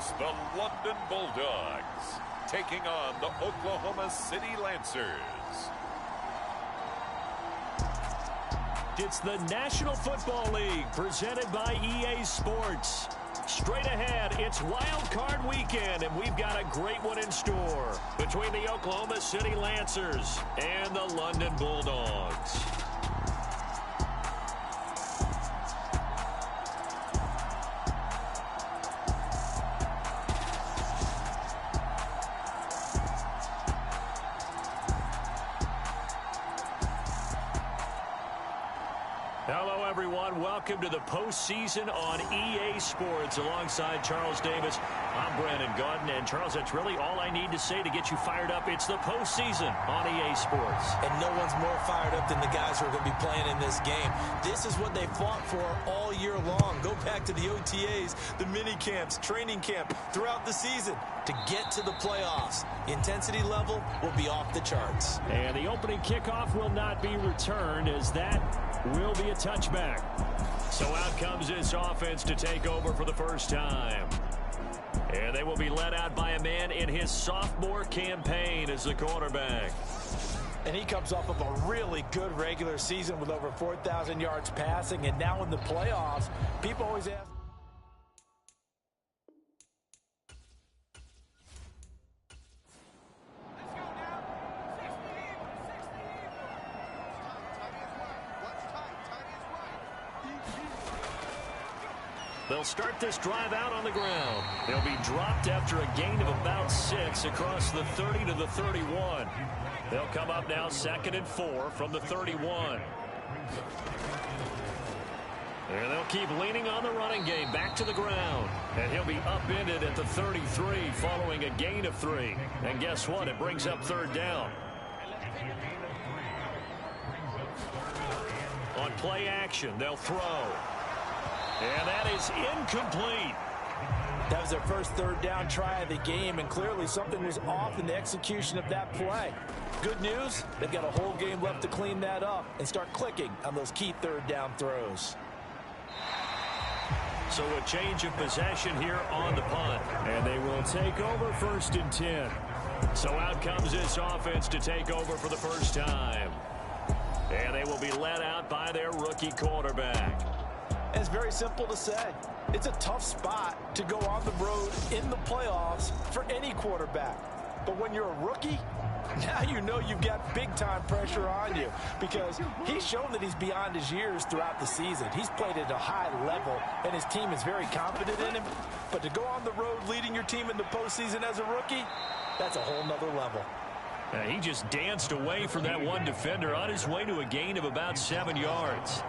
It's the London Bulldogs taking on the Oklahoma City Lancers. It's the National Football League presented by EA Sports. Straight ahead, it's Wildcard weekend, and we've got a great one in store between the Oklahoma City Lancers and the London Bulldogs. Hello, everyone. Welcome to the postseason on EA Sports. Alongside Charles Davis, I'm Brandon Gaudin. And, Charles, that's really all I need to say to get you fired up. It's the postseason on EA Sports. And no one's more fired up than the guys who are going to be playing in this game. This is what they fought for all year long. Go back to the OTAs, the mini camps, training camp, throughout the season to get to the playoffs. The intensity level will be off the charts. And the opening kickoff will not be returned, as that will be a touchback. So out comes this offense to take over for the first time. And they will be led out by a man in his sophomore campaign as the quarterback. And he comes off of a really good regular season with over 4,000 yards passing. And now in the playoffs, people always ask. They'll start this drive out on the ground. They'll be dropped after a gain of about 6 across the 30 to the 31. They'll come up now 2nd and 4 from the 31. And they'll keep leaning on the running game back to the ground. And he'll be upended at the 33 following a gain of 3. And guess what? It brings up 3rd down. On play action, they'll throw. And that is incomplete. That was their first 3rd down try of the game, and clearly something was off in the execution of that play. Good news, they've got a whole game left to clean that up and start clicking on those key 3rd down throws. So a change of possession here on the punt. And they will take over 1st and 10. So out comes this offense to take over for the first time. And they will be led out by their rookie quarterback. It's very simple to say. It's a tough spot to go on the road in the playoffs for any quarterback. But when you're a rookie, now you know you've got big-time pressure on you, because he's shown that he's beyond his years throughout the season. He's played at a high level, and his team is very confident in him. But to go on the road leading your team in the postseason as a rookie, that's a whole nother level. He just danced away from that one defender on his way to a gain of about 7 yards.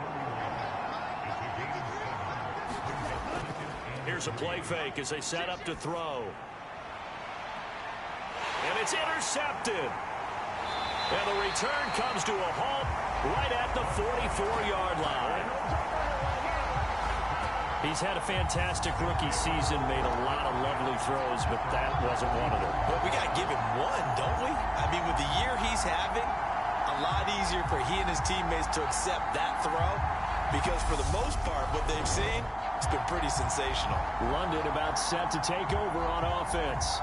Here's a play fake as they set up to throw. And it's intercepted. And the return comes to a halt right at the 44-yard line. He's had a fantastic rookie season, made a lot of lovely throws, but that wasn't one of them. Well, we got to give him one, don't we? I mean, with the year he's having, a lot easier for he and his teammates to accept that throw, because for the most part, what they've seen, it's been pretty sensational. London about set to take over on offense.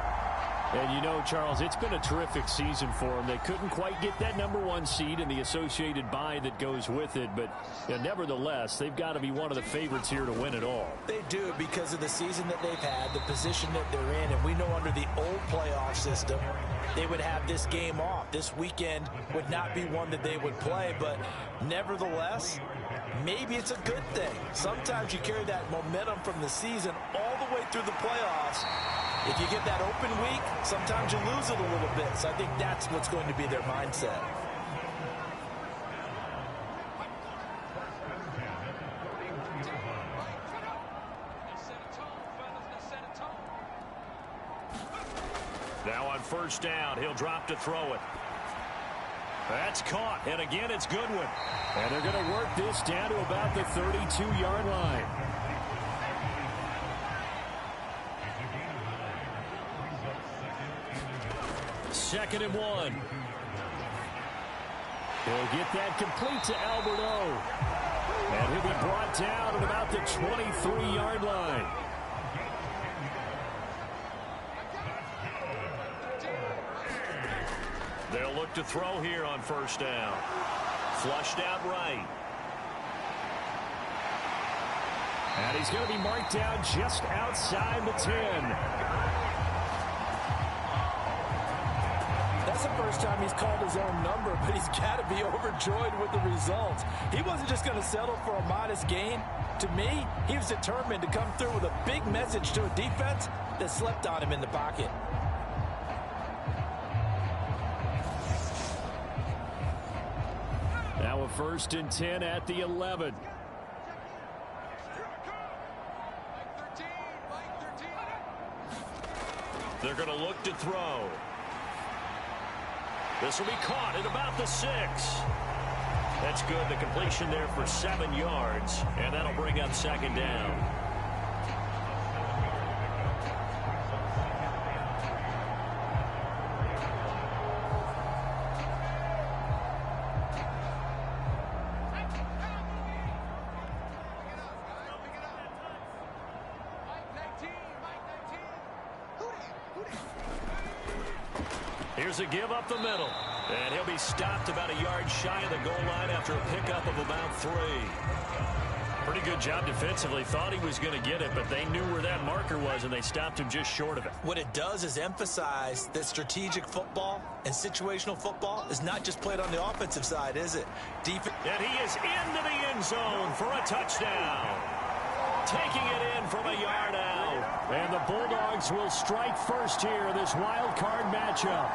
And you know, Charles, it's been a terrific season for them. They couldn't quite get that #1 seed and the associated bye that goes with it. But nevertheless, they've got to be one of the favorites here to win it all. They do, because of the season that they've had, the position that they're in. And we know under the old playoff system, they would have this game off. This weekend would not be one that they would play. But nevertheless, maybe it's a good thing. Sometimes you carry that momentum from the season all the way through the playoffs. If you get that open week, sometimes you lose it a little bit. So I think that's what's going to be their mindset. Now on 1st down, he'll drop to throw it. That's caught, and again it's Goodwin. And they're going to work this down to about the 32-yard line. 2nd and 1. He'll get that complete to Alberto. And he'll be brought down at about the 23-yard line. They'll look to throw here on first down. Flushed out right. And he's going to be marked down just outside the 10. That's the first time he's called his own number, but he's got to be overjoyed with the results. He wasn't just going to settle for a modest gain. To me, he was determined to come through with a big message to a defense that slept on him in the pocket. Now a 1st and 10 at the 11. They're going to look to throw. This will be caught at about the 6. That's good. The completion there for 7 yards, and that'll bring up 2nd down. Here's a give up the middle. And he'll be stopped about a yard shy of the goal line after a pickup of about 3. Pretty good job defensively. Thought he was going to get it, but they knew where that marker was, and they stopped him just short of it. What it does is emphasize that strategic football and situational football is not just played on the offensive side, is it? And he is into the end zone for a touchdown. Taking it in from a yard out. And the Bulldogs will strike first here in this wild card matchup.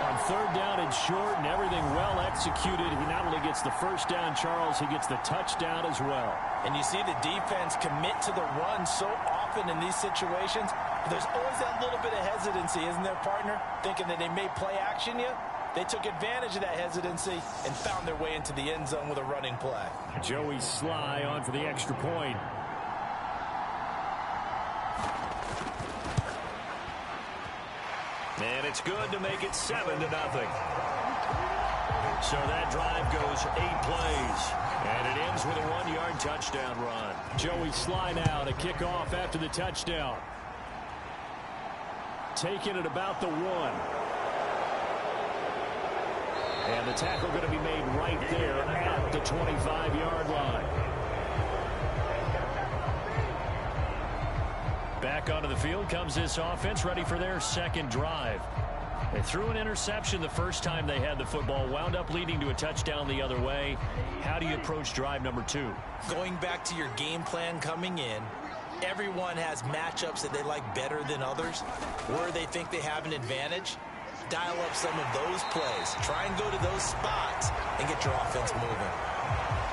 On 3rd down and short and everything well executed, he not only gets the first down, Charles, he gets the touchdown as well. And you see the defense commit to the run so often in these situations. There's always that little bit of hesitancy, isn't there, partner? Thinking that they may play action you. They took advantage of that hesitancy and found their way into the end zone with a running play. Joey Sly on for the extra point. And it's good to make it 7-0. So that drive goes 8 plays. And it ends with a 1-yard touchdown run. Joey Sly now to kick off after the touchdown. Taking it about the 1. And the tackle going to be made right there at the 25-yard line. Back onto the field comes this offense, ready for their 2nd drive. They threw an interception the first time they had the football, wound up leading to a touchdown the other way. How do you approach drive number 2? Going back to your game plan coming in, everyone has matchups that they like better than others, where they think they have an advantage. Dial up some of those plays. Try and go to those spots and get your offense moving.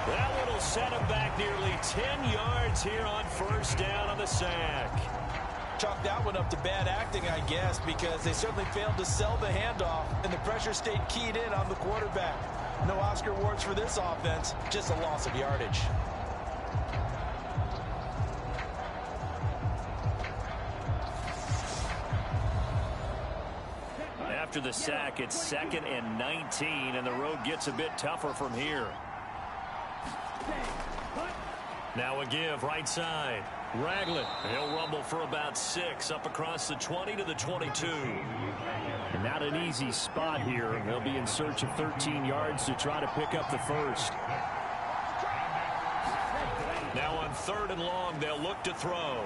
That one will set him back nearly 10 yards here on 1st down on the sack. Chalk that one up to bad acting, I guess, because they certainly failed to sell the handoff, and the pressure stayed keyed in on the quarterback. No Oscar awards for this offense, just a loss of yardage. After the sack, it's 2nd and 19, and the road gets a bit tougher from here. Now a give right side. Ragland, he'll rumble for about 6 up across the 20 to the 22. And not an easy spot here. They'll be in search of 13 yards to try to pick up the first. Now on 3rd and long, they'll look to throw.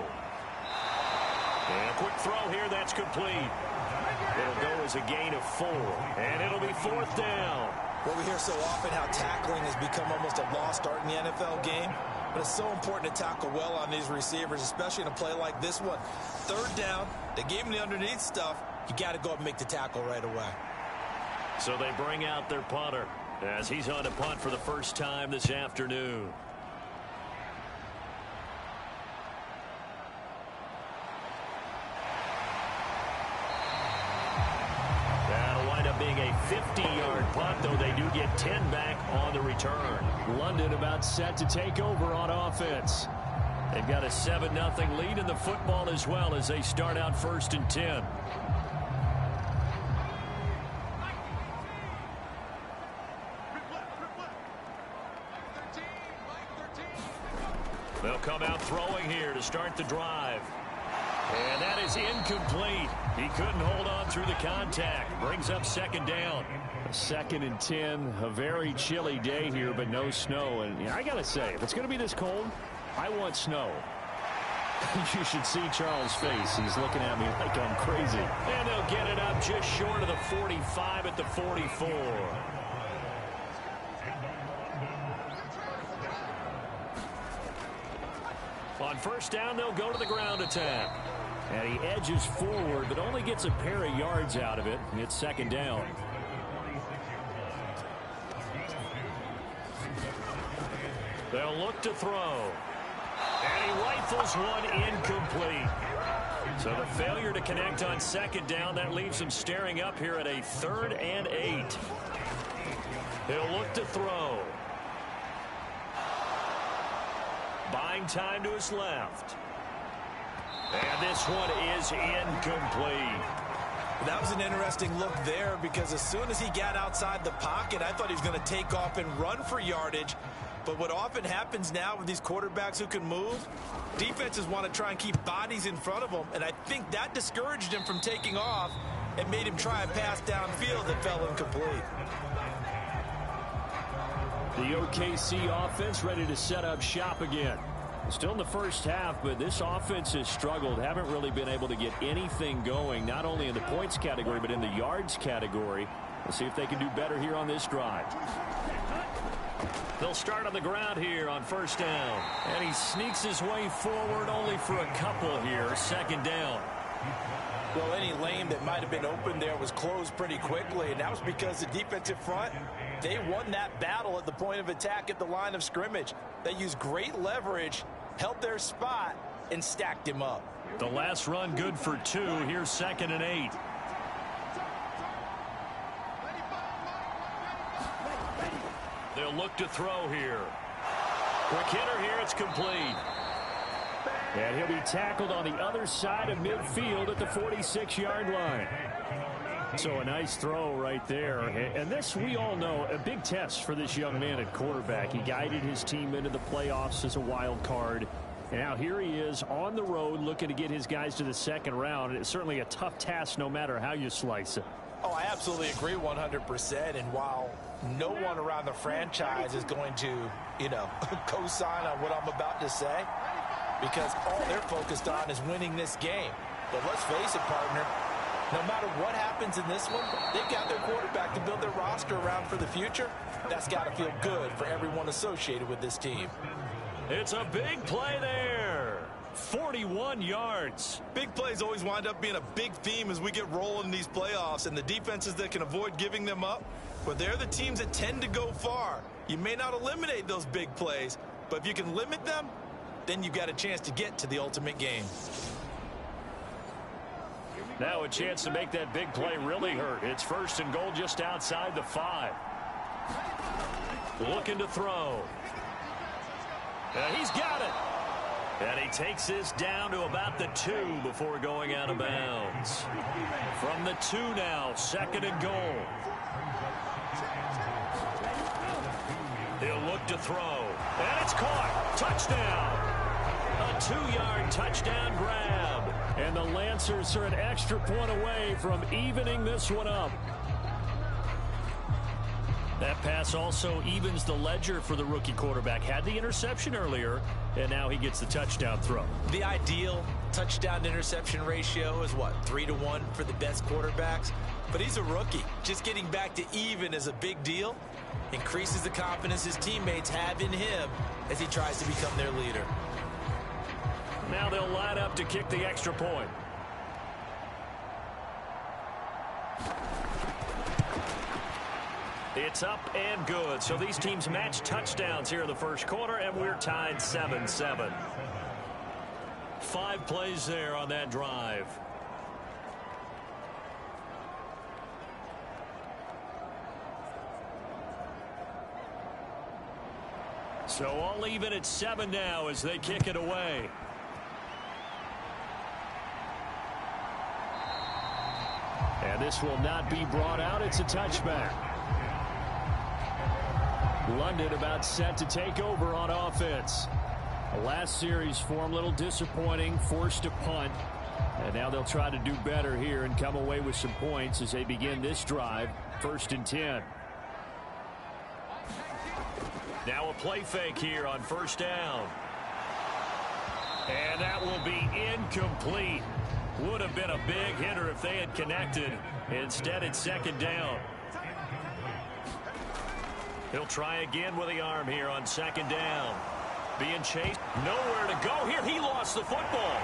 And a quick throw here, that's complete. It'll go as a gain of 4, and it'll be 4th down. Well, we hear so often how tackling has become almost a lost art in the NFL game. But it's so important to tackle well on these receivers, especially in a play like this one. 3rd down, they gave him the underneath stuff. You got to go up and make the tackle right away. So they bring out their punter as he's on to punt for the first time this afternoon. That'll wind up being a 50-yard punt, though they do get 10 back on the return. London about set to take over on offense. They've got a 7-0 lead in the football as well as they start out 1st and 10. They'll come out throwing here to start the drive. And that is is incomplete. He couldn't hold on through the contact. Brings up second down. 2nd and 10. A very chilly day here, but no snow. And I got to say, if it's going to be this cold, I want snow. You should see Charles' face. He's looking at me like I'm crazy. And they'll get it up just short of the 45 at the 44. On first down, they'll go to the ground attack. And he edges forward, but only gets a pair of yards out of it. It's second down. They'll look to throw. And he rifles one incomplete. So the failure to connect on second down, that leaves him staring up here at a 3rd and 8. He'll look to throw. Buying time to his left. And this one is incomplete. That was an interesting look there because as soon as he got outside the pocket, I thought he was going to take off and run for yardage. But what often happens now with these quarterbacks who can move, defenses want to try and keep bodies in front of them, and I think that discouraged him from taking off and made him try a pass downfield that fell incomplete. The OKC offense ready to set up shop again. Still in the first half, but this offense has struggled. Haven't really been able to get anything going, not only in the points category, but in the yards category. We'll see if they can do better here on this drive. They'll start on the ground here on first down. And he sneaks his way forward only for a couple here. Second down. Well, any lane that might have been open there was closed pretty quickly, and that was because the defensive front, they won that battle at the point of attack at the line of scrimmage. They used great leverage, held their spot, and stacked him up. The last run good for 2. Here's 2nd and 8. They'll look to throw here. Quick hitter here. It's complete. And he'll be tackled on the other side of midfield at the 46-yard line. So a nice throw right there. And this, we all know, a big test for this young man at quarterback. He guided his team into the playoffs as a wild card. And now here he is on the road looking to get his guys to the second round. It's certainly a tough task no matter how you slice it. Oh, I absolutely agree 100%. And while no one around the franchise is going to, co-sign on what I'm about to say, because all they're focused on is winning this game. But let's face it, partner, no matter what happens in this one, they've got their quarterback to build their roster around for the future. That's got to feel good for everyone associated with this team. It's a big play there. 41 yards. Big plays always wind up being a big theme as we get rolling in these playoffs, and the defenses that can avoid giving them up, but they're the teams that tend to go far. You may not eliminate those big plays, but if you can limit them, then you've got a chance to get to the ultimate game. Now a chance to make that big play really hurt. It's 1st and goal just outside the 5. Looking to throw. And he's got it. And he takes this down to about the 2 before going out of bounds. From the 2 now, 2nd and goal. He'll look to throw. And it's caught. Touchdown. A 2-yard touchdown grab. And the Lancers are an extra point away from evening this one up. That pass also evens the ledger for the rookie quarterback. Had the interception earlier, and now he gets the touchdown throw. The ideal touchdown-interception ratio is, what, 3-to-1 for the best quarterbacks? But he's a rookie. Just getting back to even is a big deal. Increases the confidence his teammates have in him as he tries to become their leader. Now they'll line up to kick the extra point. It's up and good. So these teams match touchdowns here in the first quarter, and we're tied 7-7. 5 plays there on that drive. So all even at 7 now as they kick it away. And this will not be brought out. It's a touchback. London about set to take over on offense. The last series for him, a little disappointing, forced to punt. And now they'll try to do better here and come away with some points as they begin this drive. 1st and 10. Now a play fake here on 1st down. And that will be incomplete. Would have been a big hitter if they had connected. Instead, it's 2nd down. He'll try again with the arm here on 2nd down. Being chased. Nowhere to go here. He lost the football.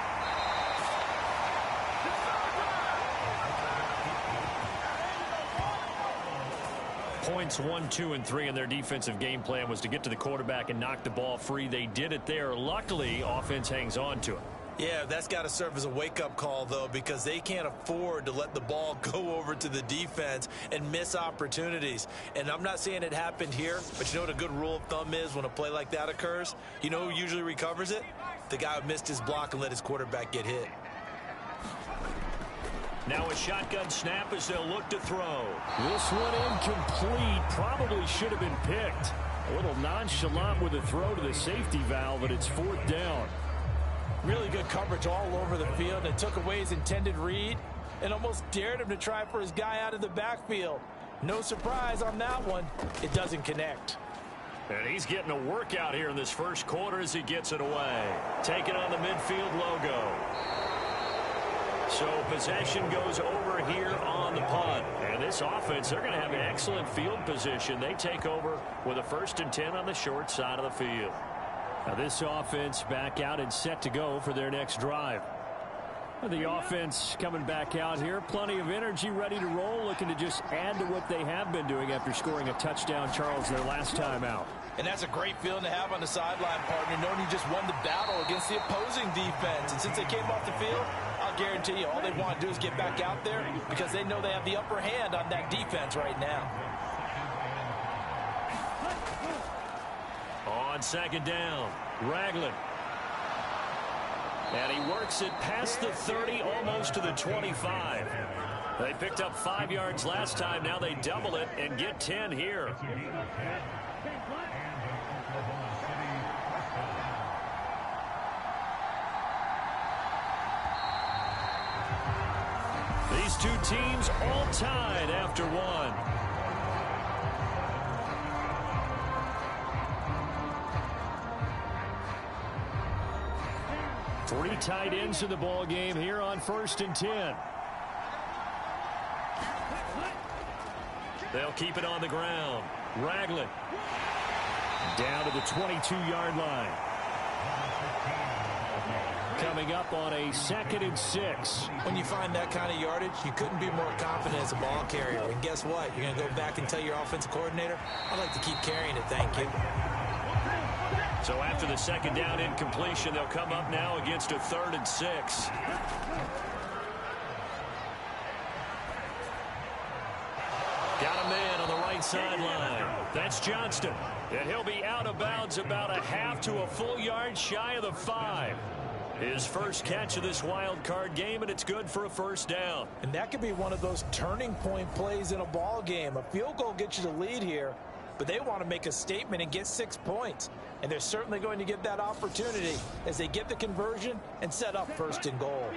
Points 1, 2, and 3 in their defensive game plan was to get to the quarterback and knock the ball free. They did it there. Luckily, offense hangs on to it. Yeah, that's got to serve as a wake-up call, though, because they can't afford to let the ball go over to the defense and miss opportunities. And I'm not saying it happened here, but you know what a good rule of thumb is when a play like that occurs? You know who usually recovers it? The guy who missed his block and let his quarterback get hit. Now a shotgun snap as they'll look to throw. This one incomplete. Probably should have been picked. A little nonchalant with a throw to the safety valve, but it's 4th down. Really good coverage all over the field. It took away his intended read and almost dared him to try for his guy out of the backfield. No surprise on that one. It doesn't connect. And he's getting a workout here in this 1st quarter as he gets it away. Taking on the midfield logo. So possession goes over here on the punt. And this offense, they're going to have an excellent field position. They take over with a 1st and 10 on the short side of the field. Now this offense back out and set to go for their next drive. The offense coming back out here. Plenty of energy, ready to roll, looking to just add to what they have been doing after scoring a touchdown, Charles, their last time out. And that's a great feeling to have on the sideline, partner, knowing you just won the battle against the opposing defense. And since they came off the field, I'll guarantee you all they want to do is get back out there because they know they have the upper hand on that defense right now. On 2nd down, Ragland. And he works it past the 30, almost to the 25. They picked up 5 yards last time. Now they double it and get 10 here. These two teams all tied after one. Three tight ends in the ball game here on 1st and 10. They'll keep it on the ground. Ragland down to the 22-yard line. Coming up on a 2nd and 6. When you find that kind of yardage, you couldn't be more confident as a ball carrier. And guess what? You're going to go back and tell your offensive coordinator, I'd like to keep carrying it, thank you. So after the 2nd down incompletion, they'll come up now against a 3rd and 6. Got a man on the right sideline. That's Johnston. And he'll be out of bounds about a half to a full yard shy of the 5. His first catch of this wild card game, and it's good for a 1st down. And that could be one of those turning point plays in a ball game. A field goal gets you the lead here, but they want to make a statement and get 6 points. And they're certainly going to get that opportunity as they get the conversion and set up 1st and goal.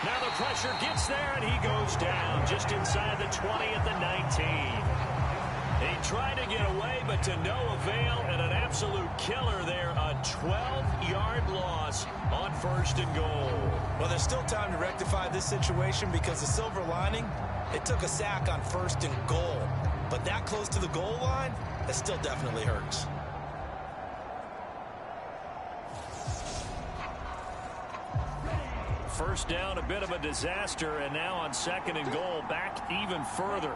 Now the pressure gets there, and he goes down just inside the 20 at the 19. He tried to get away, but to no avail, and an absolute killer there. A 12-yard loss on 1st and goal. Well, there's still time to rectify this situation because the silver lining, it took a sack on 1st and goal. But that close to the goal line, that still definitely hurts. First down, a bit of a disaster, and now on 2nd and goal, back even further.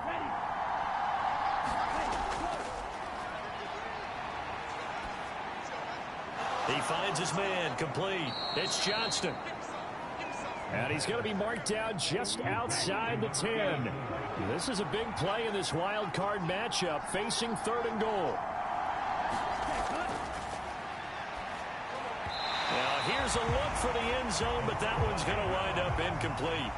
He finds his man, complete. It's Johnston. And he's going to be marked down just outside the 10. This is a big play in this wild card matchup, facing 3rd and goal. Now here's a look for the end zone, but that one's going to wind up incomplete.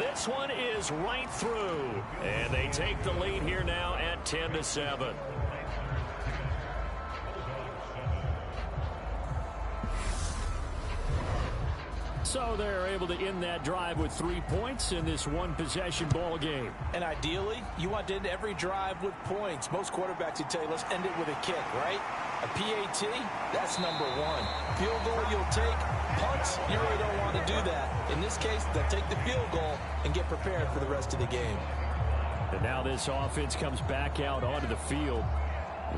This one is right through. And they take the lead here now at 10-7. So they're able to end that drive with 3 points in this one-possession ball game. And ideally, you want to end every drive with points. Most quarterbacks would tell you, let's end it with a kick, right? A PAT, that's number one. Field goal you'll take. Punts, you really don't want to do that. In this case, they'll take the field goal and get prepared for the rest of the game. And now this offense comes back out onto the field.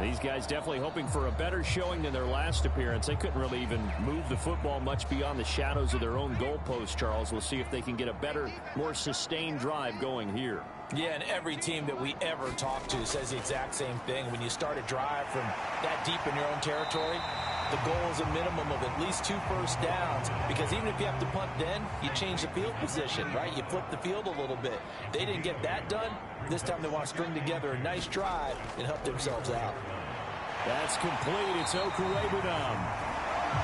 These guys definitely hoping for a better showing than their last appearance. They couldn't really even move the football much beyond the shadows of their own goalpost, Charles. We'll see if they can get a better, more sustained drive going here. Yeah, and every team that we ever talk to says the exact same thing. When you start a drive from that deep in your own territory, the goal is a minimum of at least 2 first downs, because even if you have to punt then, you change the field position, right? You flip the field a little bit. They didn't get that done. This time they want to string together a nice drive and help themselves out. That's complete. It's Okuwebunam.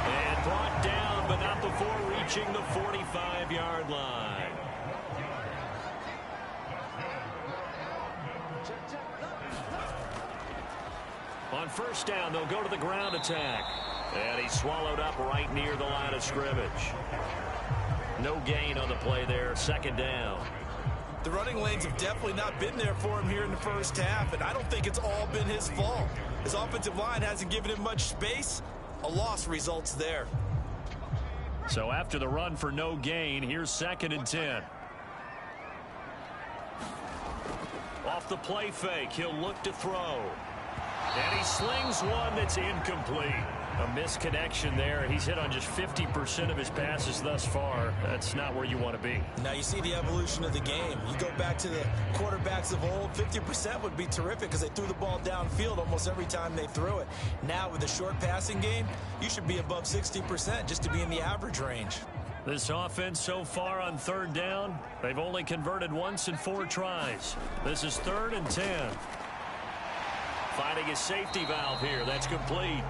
And brought down, but not before reaching the 45-yard line. On first down, they'll go to the ground attack. And he's swallowed up right near the line of scrimmage. No gain on the play there. Second down. The running lanes have definitely not been there for him here in the first half, and I don't think it's all been his fault. His offensive line hasn't given him much space. A loss results there. So after the run for no gain, here's 2nd and 10. Off the play fake, he'll look to throw. And he slings one that's incomplete. A misconnection there. He's hit on just 50% of his passes thus far. That's not where you want to be. Now you see the evolution of the game. You go back to the quarterbacks of old, 50% would be terrific because they threw the ball downfield almost every time they threw it. Now with the short passing game, you should be above 60% just to be in the average range. This offense so far on 3rd down, they've only converted once in 4 tries. This is 3rd and 10. Finding his safety valve here. That's complete.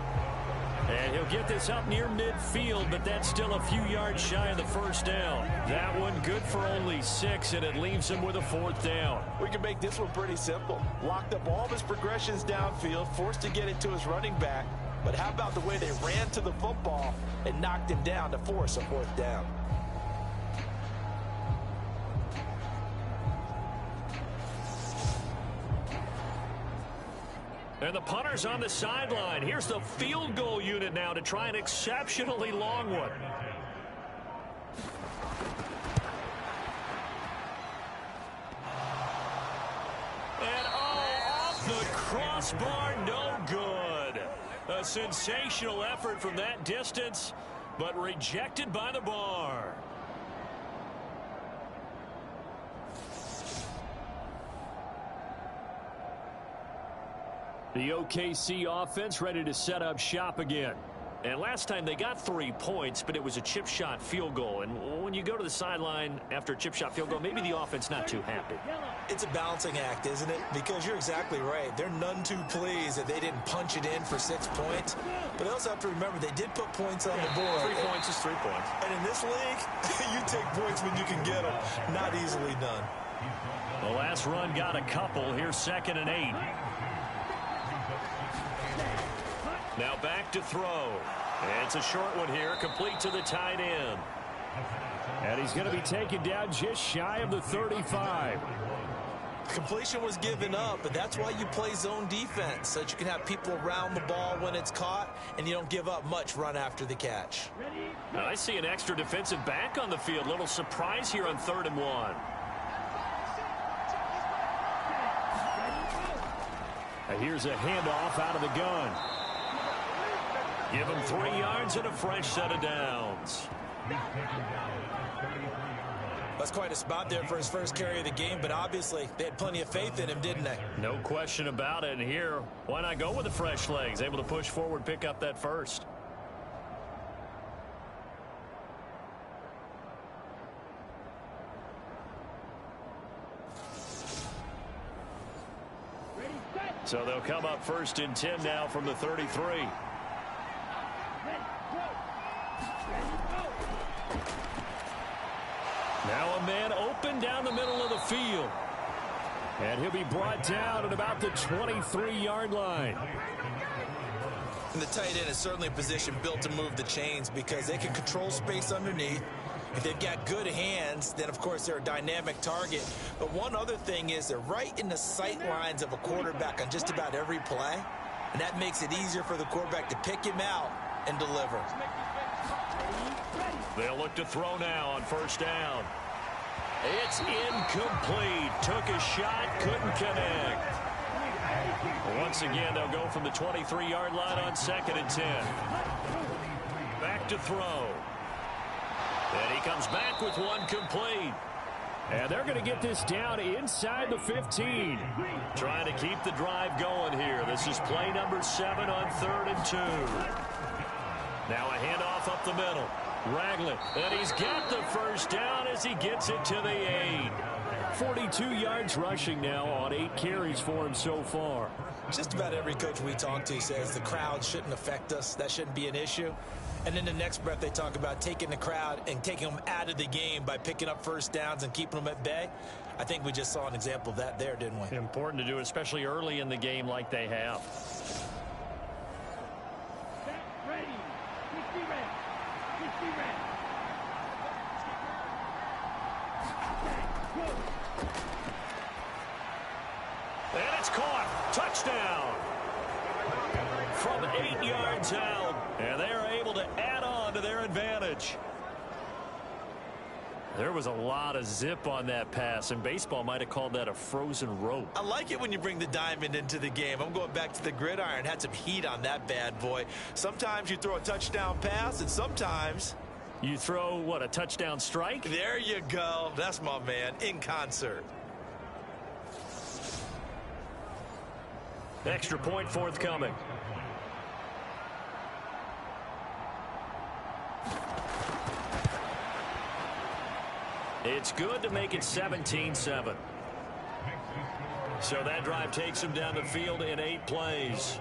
And he'll get this up near midfield, but that's still a few yards shy of the first down. That one good for only 6, and it leaves him with a 4th down. We can make this one pretty simple. Locked up all of his progressions downfield, forced to get it to his running back. But how about the way they ran to the football and knocked him down to force a 4th down? And the punter's on the sideline. Here's the field goal unit now to try an exceptionally long one. And off the crossbar, no good. A sensational effort from that distance, but rejected by the bar. The OKC offense ready to set up shop again. And last time they got 3 points, but it was a chip shot field goal. And when you go to the sideline after a chip shot field goal, maybe the offense not too happy. It's a balancing act, isn't it? Because you're exactly right. They're none too pleased that they didn't punch it in for 6 points. But they also have to remember they did put points on the board. 3 points is 3 points. And in this league, you take points when you can get them. Not easily done. The last run got a couple. Here's 2nd and 8. Now back to throw. And it's a short one here, complete to the tight end. And he's going to be taken down just shy of the 35. Completion was given up, but that's why you play zone defense, so that you can have people around the ball when it's caught, and you don't give up much run after the catch. Now I see an extra defensive back on the field. Little surprise here on 3rd and 1. And here's a handoff out of the gun. Give him 3 yards and a fresh set of downs. That's quite a spot there for his first carry of the game, but obviously they had plenty of faith in him, didn't they? No question about it. And here, why not go with the fresh legs? Able to push forward, pick up that first. So they'll come up 1st and 10 now from the 33. Now a man open down the middle of the field. And he'll be brought down at about the 23-yard line. And the tight end is certainly a position built to move the chains because they can control space underneath. If they've got good hands, then, of course, they're a dynamic target. But one other thing is they're right in the sight lines of a quarterback on just about every play. And that makes it easier for the quarterback to pick him out and deliver. They'll look to throw now on first down. It's incomplete. Took a shot, couldn't connect. Once again, they'll go from the 23-yard line on 2nd and 10. Back to throw. And he comes back with one complete. And they're going to get this down inside the 15. Trying to keep the drive going here. This is play number 7 on 3rd and 2. Now a handoff up the middle. Ragland, and he's got the first down as he gets it to the 8. 42 yards rushing now on 8 carries for him so far. Just about every coach we talk to says the crowd shouldn't affect us. That shouldn't be an issue. And in the next breath, they talk about taking the crowd and taking them out of the game by picking up first downs and keeping them at bay. I think we just saw an example of that there, didn't we? Important to do, especially early in the game like they have. And it's caught. Touchdown. From 8 yards out. And they are able to add on to their advantage. There was a lot of zip on that pass, and baseball might have called that a frozen rope. I like it when you bring the diamond into the game. I'm going back to the gridiron. Had some heat on that bad boy. Sometimes you throw a touchdown pass, and sometimes you throw, what, a touchdown strike? There you go. That's my man, in concert. Extra point forthcoming. It's good to make it 17-7. So that drive takes him down the field in 8 plays.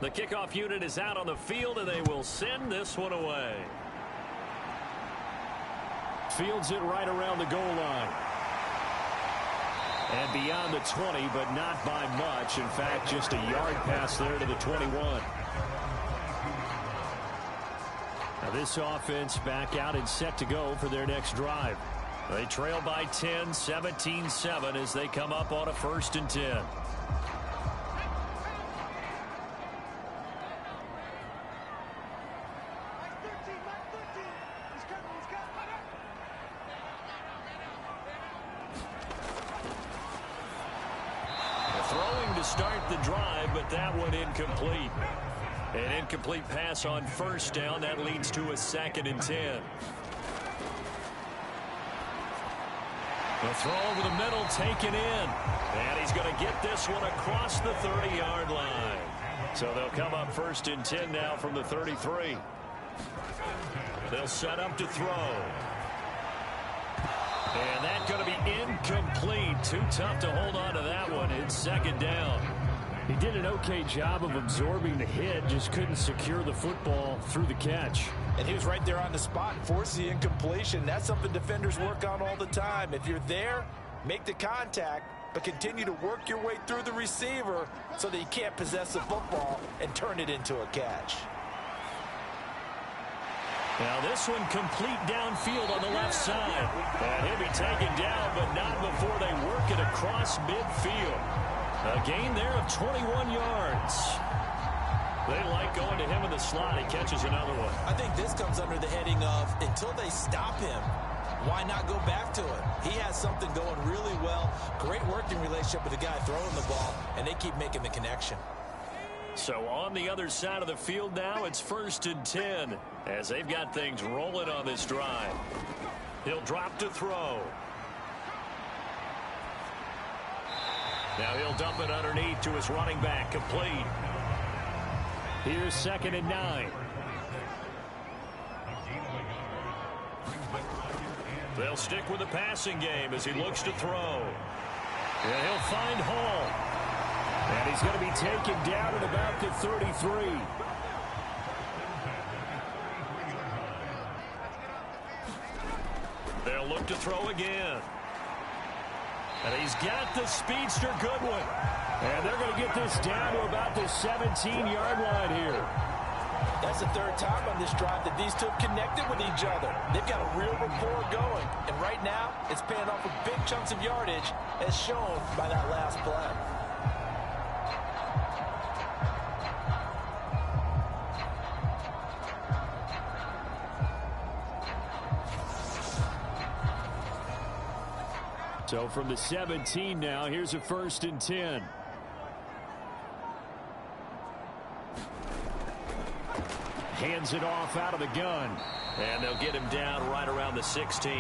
The kickoff unit is out on the field, and they will send this one away. Fields it right around the goal line. And beyond the 20, but not by much. In fact, just a yard pass there to the 21. Now this offense back out and set to go for their next drive. They trail by 10, 17-7 as they come up on a 1st and 10. Start the drive, but that one incomplete. An incomplete pass on first down. That leads to a 2nd and 10. The throw over the middle taken in. And he's going to get this one across the 30-yard line. So they'll come up 1st and 10 now from the 33. They'll set up to throw. And that's going to be incomplete. Too tough to hold on to that one. It's 2nd down. He did an okay job of absorbing the hit, just couldn't secure the football through the catch. And he was right there on the spot and forced the incompletion. That's something defenders work on all the time. If you're there, make the contact, but continue to work your way through the receiver so that you can't possess the football and turn it into a catch. Now this one complete downfield on the left side. And he'll be taken down, but not before they work it across midfield. A gain there of 21 yards. They like going to him in the slot. He catches another one. I think this comes under the heading of until they stop him, why not go back to it? He has something going really well. Great working relationship with the guy throwing the ball, and they keep making the connection. So on the other side of the field now, it's 1st and 10 as they've got things rolling on this drive. He'll drop to throw. Now he'll dump it underneath to his running back, complete. Here's 2nd and 9. They'll stick with the passing game as he looks to throw. And he'll find Hall. And he's going to be taken down at about the 33. They'll look to throw again. And he's got the speedster Goodwin. And they're going to get this down to about the 17-yard line here. That's the third time on this drive that these two have connected with each other. They've got a real rapport going. And right now, it's paying off with big chunks of yardage, as shown by that last play. So from the 17 now, here's a 1st and 10. Hands it off out of the gun. And they'll get him down right around the 16.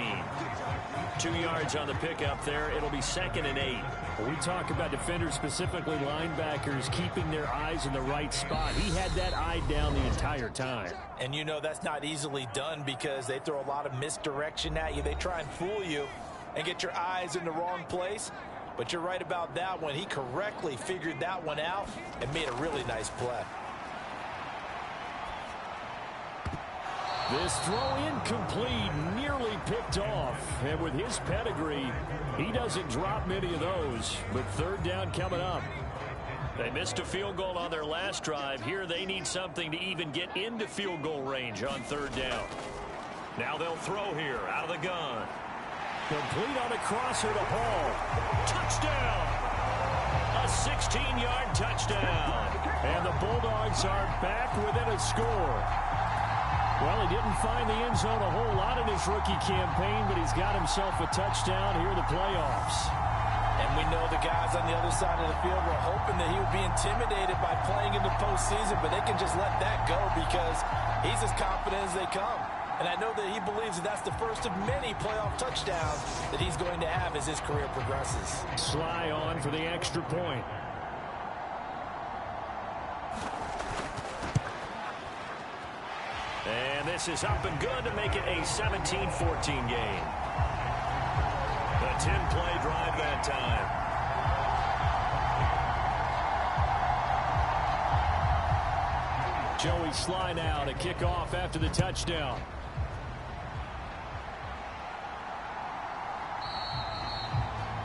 2 yards on the pickup there. It'll be 2nd and 8. We talk about defenders, specifically linebackers, keeping their eyes in the right spot. He had that eye down the entire time. And you know that's not easily done because they throw a lot of misdirection at you. They try and fool you and get your eyes in the wrong place. But you're right about that one. He correctly figured that one out and made a really nice play. This throw incomplete, nearly picked off. And with his pedigree, he doesn't drop many of those. But 3rd down coming up. They missed a field goal on their last drive. Here they need something to even get into field goal range on 3rd down. Now they'll throw here out of the gun. Complete on a crosser to Hall. Touchdown! A 16-yard touchdown. And the Bulldogs are back within a score. Well, he didn't find the end zone a whole lot in his rookie campaign, but he's got himself a touchdown here in the playoffs. And we know the guys on the other side of the field were hoping that he would be intimidated by playing in the postseason, but they can just let that go because he's as confident as they come. And I know that he believes that that's the first of many playoff touchdowns that he's going to have as his career progresses. Sly on for the extra point. And this is up and good to make it a 17-14 game. A 10-play drive that time. Joey Sly now to kick off after the touchdown.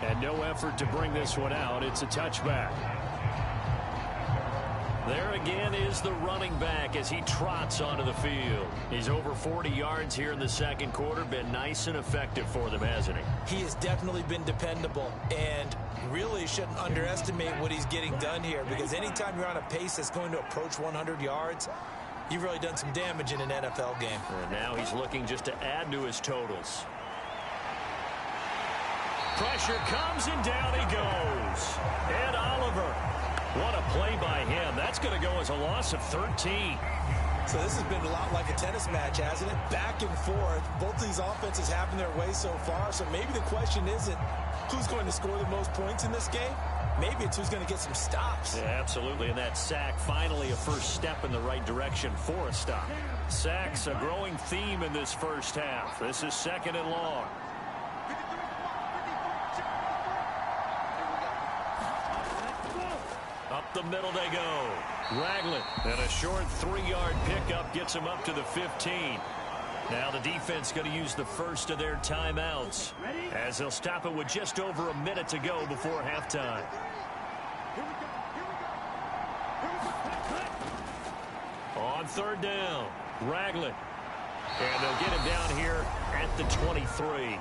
And no effort to bring this one out. It's a touchback. There again is the running back as he trots onto the field. He's over 40 yards here in the 2nd quarter. Been nice and effective for them, hasn't he? He has definitely been dependable and really shouldn't underestimate what he's getting done here because anytime you're on a pace that's going to approach 100 yards, you've really done some damage in an NFL game. And now he's looking just to add to his totals. Pressure comes and down he goes. Ed Oliver. What a play by him. That's going to go as a loss of 13. So this has been a lot like a tennis match, hasn't it? Back and forth. Both these offenses having their way so far. So maybe the question isn't who's going to score the most points in this game. Maybe it's who's going to get some stops. Yeah, absolutely. And that sack, finally a first step in the right direction for a stop. Sacks, a growing theme in this first half. This is 2nd and long. Up the middle they go. Ragland. And a short 3-yard pickup gets him up to the 15. Now the defense going to use the first of their timeouts as they'll stop it with just over a minute to go before halftime. On 3rd down, Ragland. And they'll get him down here at the 23.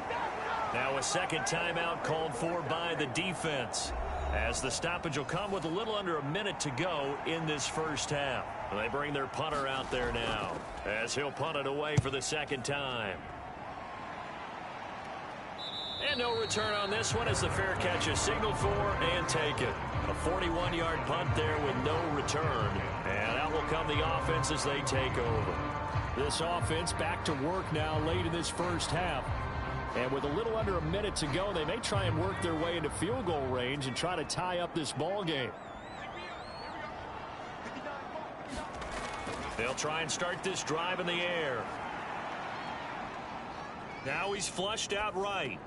Now a second timeout called for by the defense, as the stoppage will come with a little under a minute to go in this first half. They bring their punter out there now, as he'll punt it away for the 2nd time. And no return on this one as the fair catch is signaled for and taken. A 41-yard punt there with no return. And out will come the offense as they take over. This offense back to work now late in this first half. And with a little under a minute to go, they may try and work their way into field goal range and try to tie up this ball game. They'll try and start this drive in the air. Now he's flushed out right.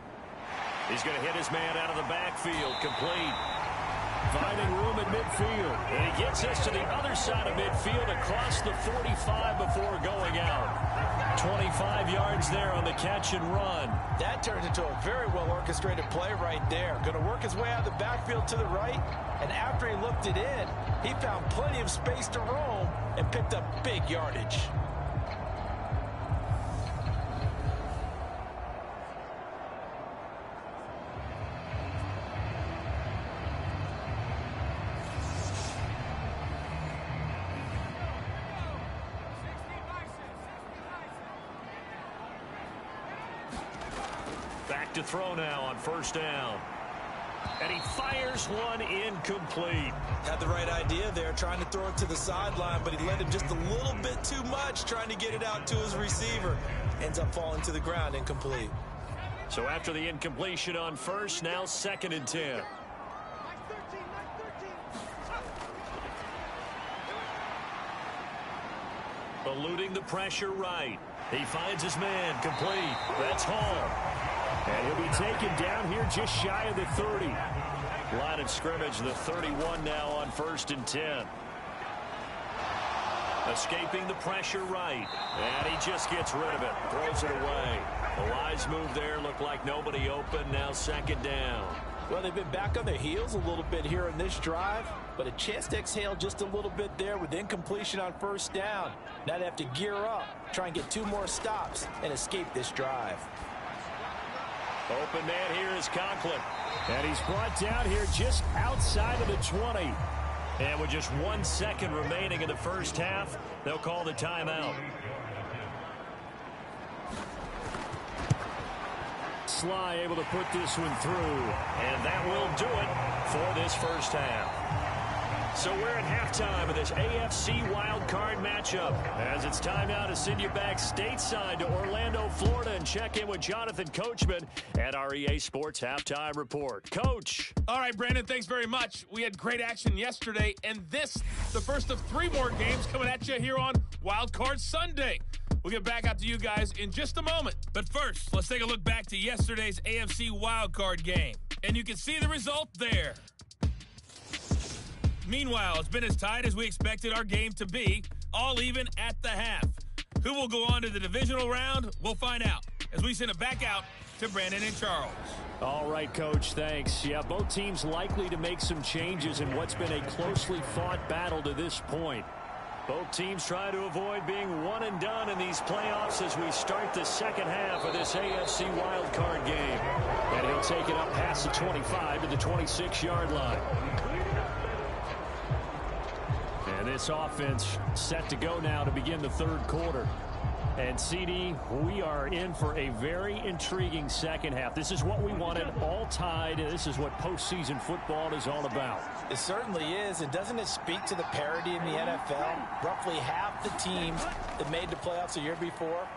He's going to hit his man out of the backfield. Complete. Finding room at midfield. And he gets us to the other side of midfield across the 45 before going out. 25 yards there on the catch and run. That turns into a very well orchestrated play right there. Going to work his way out of the backfield to the right. And after he looked it in, he found plenty of space to roam and picked up big yardage. Back to throw now on first down. And he fires one incomplete. Had the right idea there, trying to throw it to the sideline, but he led him just a little bit too much, trying to get it out to his receiver. Ends up falling to the ground, incomplete. So after the incompletion on first, now 2nd and 10. Eluding the pressure right. He finds his man, complete. That's Hall. And he'll be taken down here just shy of the 30. Line of scrimmage, the 31 now on 1st and 10. Escaping the pressure right. And he just gets rid of it. Throws it away. A wise move there. Looked like nobody open. Now 2nd down. Well, they've been back on their heels a little bit here in this drive, but a chance to exhale just a little bit there with incompletion on first down. Now they have to gear up, try and get 2 more stops, and escape this drive. Open man here is Conklin. And he's brought down here just outside of the 20. And with just 1 second remaining in the first half, they'll call the timeout. Sly able to put this one through. And that will do it for this first half. So we're at halftime of this AFC Wildcard matchup. As it's time now to send you back stateside to Orlando, Florida, and check in with Jonathan Coachman at our EA Sports Halftime Report. Coach. All right, Brandon, thanks very much. We had great action yesterday, and this, the first of 3 more games coming at you here on Wildcard Sunday. We'll get back out to you guys in just a moment. But first, let's take a look back to yesterday's AFC Wildcard game. And you can see the result there. Meanwhile, it's been as tight as we expected our game to be, all even at the half. Who will go on to the divisional round? We'll find out as we send it back out to Brandon and Charles. All right, Coach, thanks. Yeah, both teams likely to make some changes in what's been a closely fought battle to this point. Both teams try to avoid being one and done in these playoffs as we start the second half of this AFC wildcard game. And he'll take it up past the 25 to the 26-yard line. And this offense set to go now to begin the 3rd quarter. And, CD, we are in for a very intriguing second half. This is what we wanted, all tied. This is what postseason football is all about. It certainly is. And doesn't it speak to the parity in the NFL? Roughly half the teams that made the playoffs the year before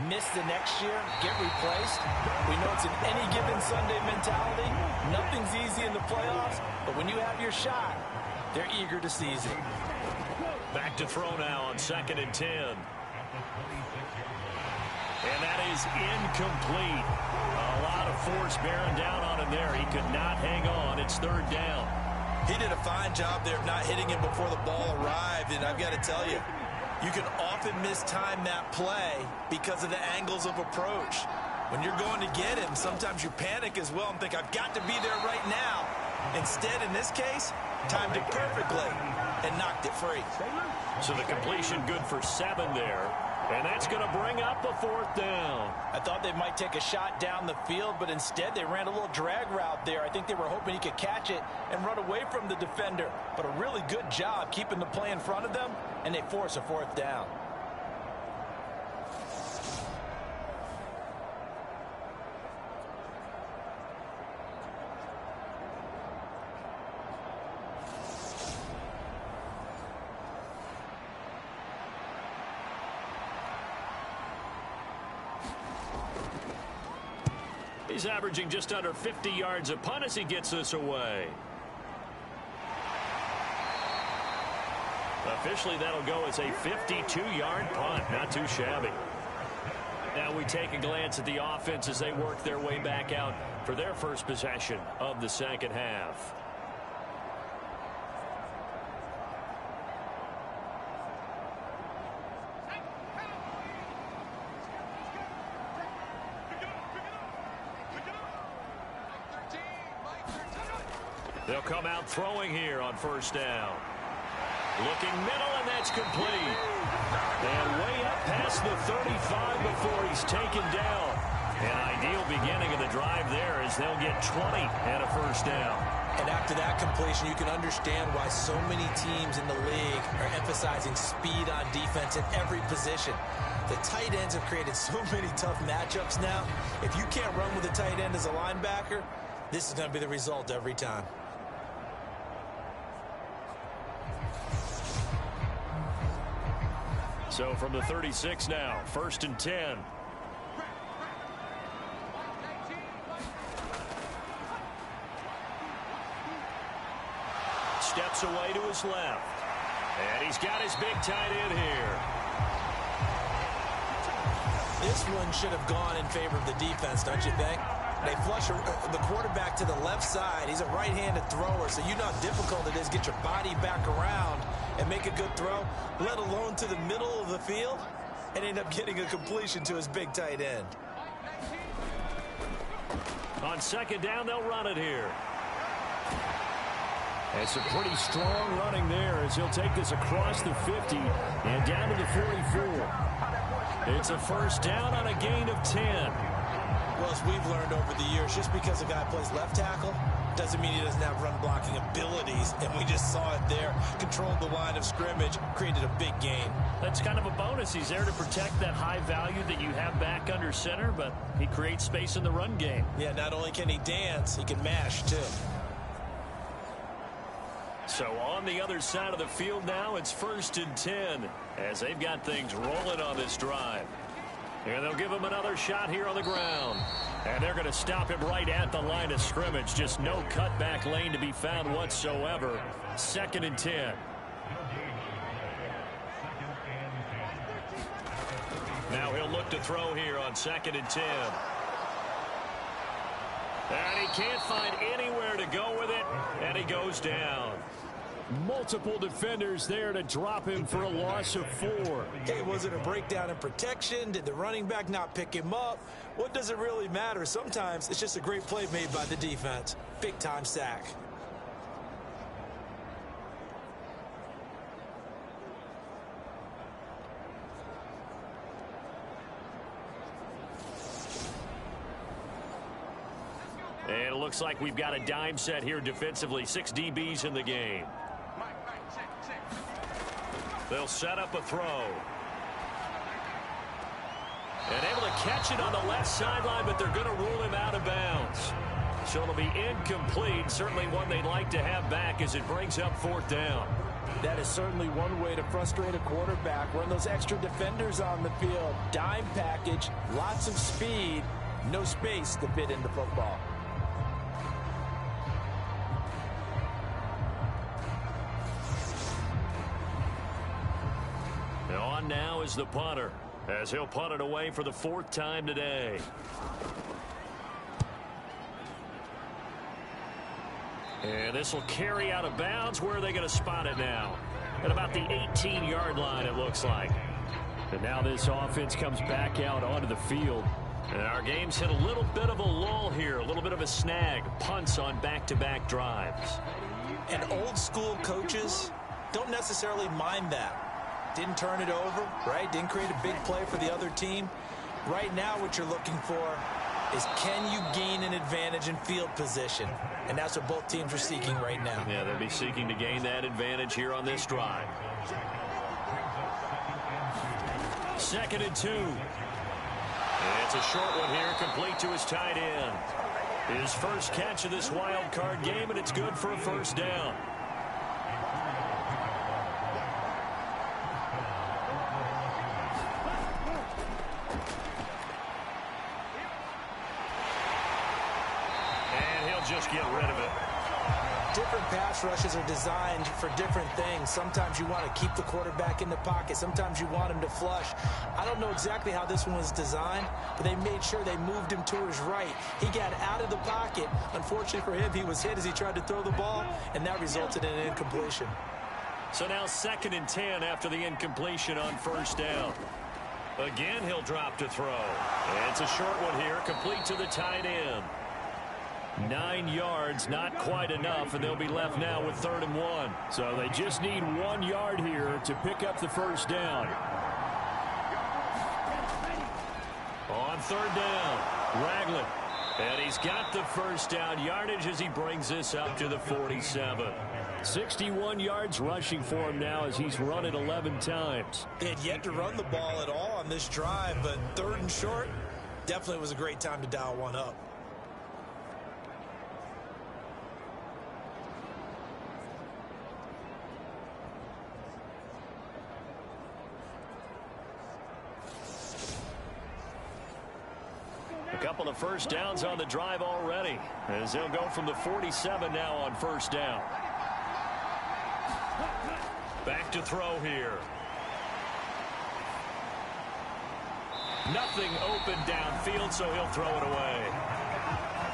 miss the next year, get replaced. We know it's an any given Sunday mentality. Nothing's easy in the playoffs, but when you have your shot, they're eager to seize it. Back to throw now on 2nd and 10. And that is incomplete. A lot of force bearing down on him there. He could not hang on. It's 3rd down. He did a fine job there of not hitting him before the ball arrived, and I've got to tell you, you can often mistime that play because of the angles of approach. When you're going to get him, sometimes you panic as well and think, I've got to be there right now. Instead, in this case, timed it perfectly and knocked it free. So the completion good for 7 there. And that's going to bring up the 4th down. I thought they might take a shot down the field, but instead they ran a little drag route there. I think they were hoping he could catch it and run away from the defender. But a really good job keeping the play in front of them, and they force a 4th down. He's averaging just under 50 yards a punt as he gets this away. Officially, that'll go as a 52-yard punt. Not too shabby. Now we take a glance at the offense as they work their way back out for their first possession of the second half. They'll come out throwing here on first down. Looking middle, and that's complete. And way up past the 35 before he's taken down. An ideal beginning of the drive there as they'll get 20 and a first down. And after that completion, you can understand why so many teams in the league are emphasizing speed on defense in every position. The tight ends have created so many tough matchups now. If you can't run with a tight end as a linebacker, this is going to be the result every time. So from the 36 now, 1st and 10. Steps away to his left. And he's got his big tight end here. This one should have gone in favor of the defense, don't you think? They flush the quarterback to the left side. He's a right-handed thrower, so you know how difficult it is to get your body back around and make a good throw, let alone to the middle of the field, and end up getting a completion to his big tight end. On second down, they'll run it here. It's a pretty strong running there as he'll take this across the 50 and down to the 44. It's a first down on a gain of 10. Well, as we've learned over the years, just because a guy plays left tackle doesn't mean he doesn't have run blocking abilities, and we just saw it there. Controlled the line of scrimmage, created a big gain. That's kind of a bonus. He's there to protect that high value that you have back under center, but he creates space in the run game. Yeah, not only can he dance, he can mash, too. So on the other side of the field now, it's 1st and 10 as they've got things rolling on this drive. And they'll give him another shot here on the ground. And they're going to stop him right at the line of scrimmage. Just no cutback lane to be found whatsoever. 2nd and 10. Now he'll look to throw here on 2nd and 10. And he can't find anywhere to go with it. And he goes down. Multiple defenders there to drop him for a loss of 4. Hey, was it a breakdown in protection? Did the running back not pick him up? What does it really matter? Sometimes it's just a great play made by the defense. Big-time sack. And it looks like we've got a dime set here defensively. 6 DBs in the game. They'll set up a throw. And able to catch it on the left sideline, but they're going to rule him out of bounds. So it'll be incomplete. Certainly one they'd like to have back as it brings up 4th down. That is certainly one way to frustrate a quarterback. Run those extra defenders on the field. Dime package, lots of speed, no space to fit in the football. On now is the punter as he'll punt it away for the 4th time today. And this will carry out of bounds. Where are they going to spot it now? At about the 18-yard line, it looks like. And now this offense comes back out onto the field. And our game's hit a little bit of a lull here, a little bit of a snag. Punts on back-to-back drives. And old school coaches don't necessarily mind that. Didn't turn it over, right? Didn't create a big play for the other team. Right now what you're looking for is, can you gain an advantage in field position? And that's what both teams are seeking right now. Yeah, they'll be seeking to gain that advantage here on this drive. 2nd and 2. It's a short one here, complete to his tight end. His first catch of this wild card game, and it's good for a first down. Just get rid of it. Different pass rushes are designed for different things. Sometimes you want to keep the quarterback in the pocket. Sometimes you want him to flush. I don't know exactly how this one was designed, but they made sure they moved him to his right. He got out of the pocket. Unfortunately for him, he was hit as he tried to throw the ball, and that resulted in an incompletion. So now 2nd and 10 after the incompletion on 1st down. Again, he'll drop to throw. It's a short one here, complete to the tight end. 9 yards, not quite enough, and they'll be left now with 3rd and 1. So they just need 1 yard here to pick up the 1st down. On 3rd down, Ragland. And he's got the 1st down yardage as he brings this up to the 47. 61 yards rushing for him now as he's run it 11 times. They had yet to run the ball at all on this drive, but 3rd and short, definitely was a great time to dial one up. A couple of 1st downs on the drive already, as they'll go from the 47 now on 1st down. Back to throw here. Nothing open downfield, so he'll throw it away.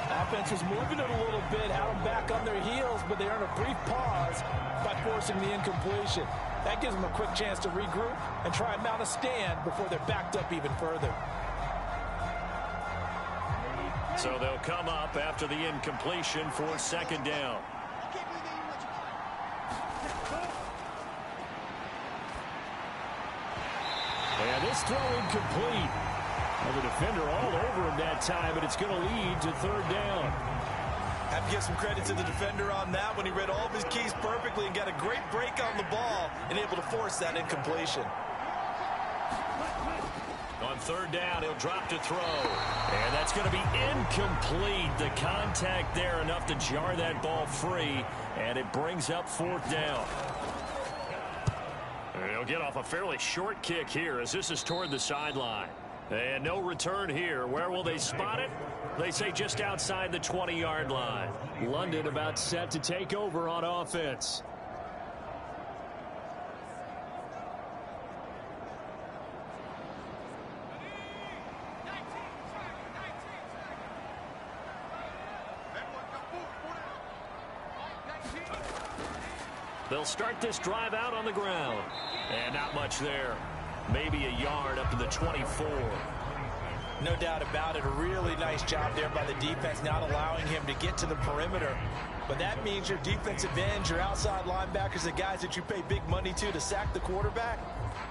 Offense was moving it a little bit, had them back on their heels, but they earned a brief pause by forcing the incompletion. That gives them a quick chance to regroup and try and mount a stand before they're backed up even further. So they'll come up after the incompletion for 2nd down. And this throw incomplete. Well, the defender all over him that time, but it's going to lead to 3rd down. Have to give some credit to the defender on that when he read all of his keys perfectly and got a great break on the ball and able to force that incompletion. On 3rd down, he'll drop to throw. And that's going to be incomplete. The contact there enough to jar that ball free, and it brings up 4th down. And he'll get off a fairly short kick here as this is toward the sideline. And no return here. Where will they spot it? They say just outside the 20-yard line. London about set to take over on offense. They'll start this drive out on the ground. And not much there. Maybe a yard up to the 24. No doubt about it. A really nice job there by the defense, not allowing him to get to the perimeter. But that means your defensive ends, your outside linebackers, the guys that you pay big money to sack the quarterback,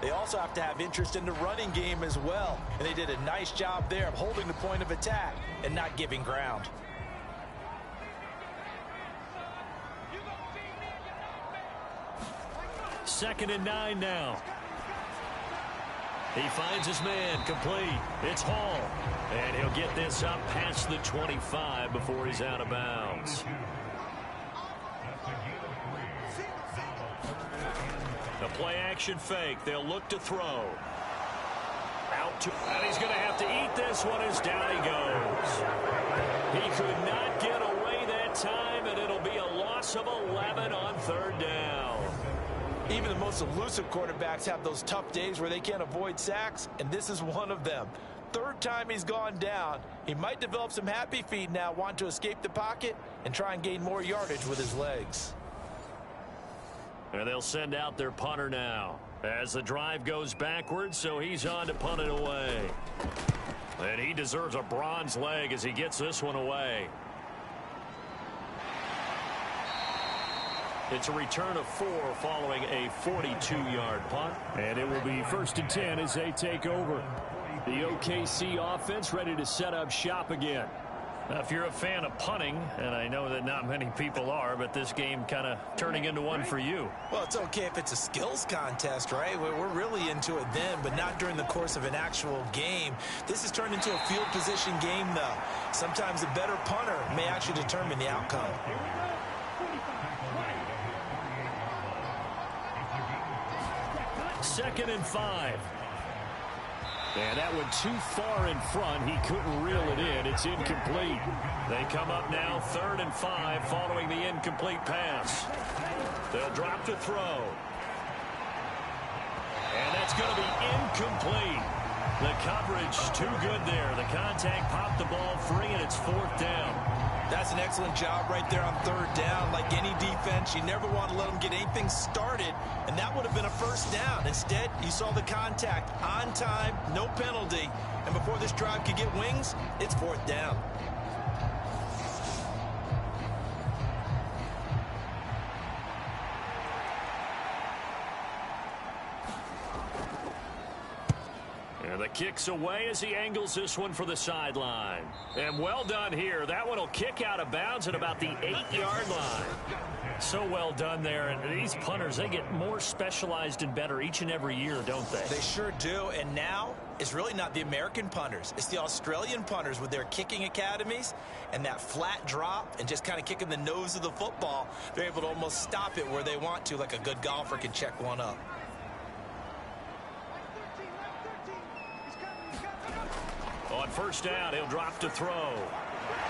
they also have to have interest in the running game as well. And they did a nice job there of holding the point of attack and not giving ground. Second and 9 now. He finds his man, complete. It's Hall. And he'll get this up past the 25 before he's out of bounds. The play action fake. They'll look to throw. Out to, and he's going to have to eat this one as down he goes. He could not get away that time, and it'll be a loss of 11 on 3rd down. Even the most elusive quarterbacks have those tough days where they can't avoid sacks, and this is one of them. 3rd time he's gone down. He might develop some happy feet now, want to escape the pocket and try and gain more yardage with his legs. And they'll send out their punter now as the drive goes backwards, so he's on to punt it away. And he deserves a bronze leg as he gets this one away. It's a return of 4 following a 42-yard punt. And it will be 1st and 10 as they take over. The OKC offense ready to set up shop again. Now, if you're a fan of punting, and I know that not many people are, but this game kind of turning into one for you. Well, it's okay if it's a skills contest, right? We're really into it then, but not during the course of an actual game. This has turned into a field position game, though. Sometimes the better punter may actually determine the outcome. Second and 5. And that went too far in front. He couldn't reel it in. It's incomplete. They come up now 3rd and 5 following the incomplete pass. They'll drop to throw. And that's going to be incomplete. The coverage too good there. The contact popped the ball free, and it's 4th down. That's an excellent job right there on 3rd down. Like any defense, you never want to let them get anything started, and that would have been a 1st down. Instead, you saw the contact on time, no penalty, and before this drive could get wings, it's 4th down. And the kick's away as he angles this one for the sideline. And well done here. That one will kick out of bounds at about the 8-yard line. So well done there. And these punters, they get more specialized and better each and every year, don't they? They sure do. And now it's really not the American punters. It's the Australian punters with their kicking academies and that flat drop and just kind of kicking the nose of the football. They're able to almost stop it where they want to, like a good golfer can check one up. On 1st down, he'll drop to throw.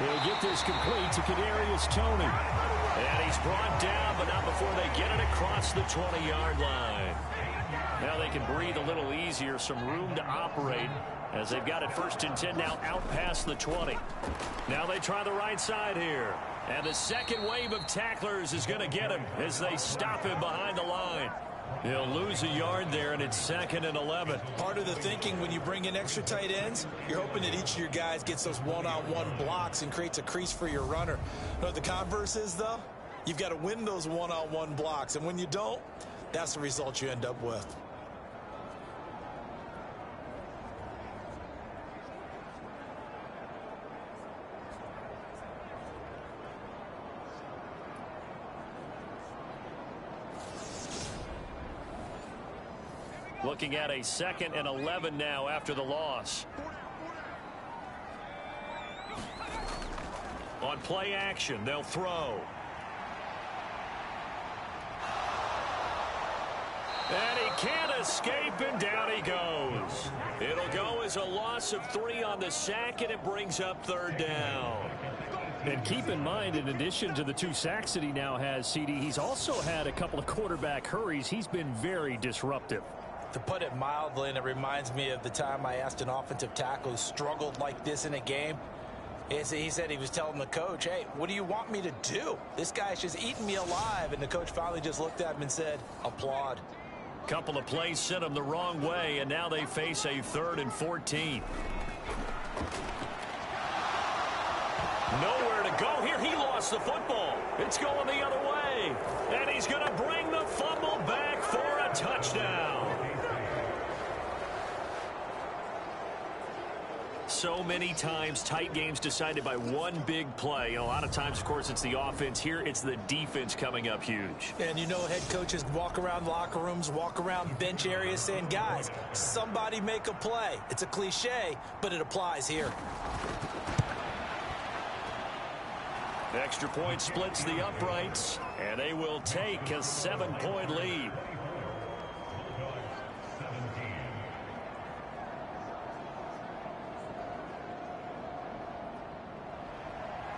He'll get this complete to Kadarius Toney. And he's brought down, but not before they get it across the 20-yard line. Now they can breathe a little easier, some room to operate as they've got it 1st and 10 now out past the 20. Now they try the right side here. And the second wave of tacklers is going to get him as they stop him behind the line. He'll lose a yard there, and it's 2nd and 11. Part of the thinking when you bring in extra tight ends, you're hoping that each of your guys gets those one-on-one blocks and creates a crease for your runner. You know what the converse is, though? You've got to win those one-on-one blocks, and when you don't, that's the result you end up with. Looking at a 2nd and 11 now after the loss. On play action, they'll throw. And he can't escape, and down he goes. It'll go as a loss of 3 on the sack, and it brings up 3rd down. And keep in mind, in addition to the 2 sacks that he now has, CD, he's also had a couple of quarterback hurries. He's been very disruptive. To put it mildly, and it reminds me of the time I asked an offensive tackle who struggled like this in a game. He said he was telling the coach, hey, what do you want me to do? This guy's just eating me alive. And the coach finally just looked at him and said, applaud. Couple of plays sent them the wrong way, and now they face a 3rd and 14. Nowhere to go here. He lost the football. It's going the other way. And he's going to bring the fumble back for a touchdown. So many times tight games decided by one big play. A lot of times, of course, it's the offense. Here, it's the defense coming up huge. And you know, head coaches walk around locker rooms, walk around bench areas saying, guys, somebody make a play. It's a cliche, but it applies here. The extra point splits the uprights, and they will take a 7-point lead.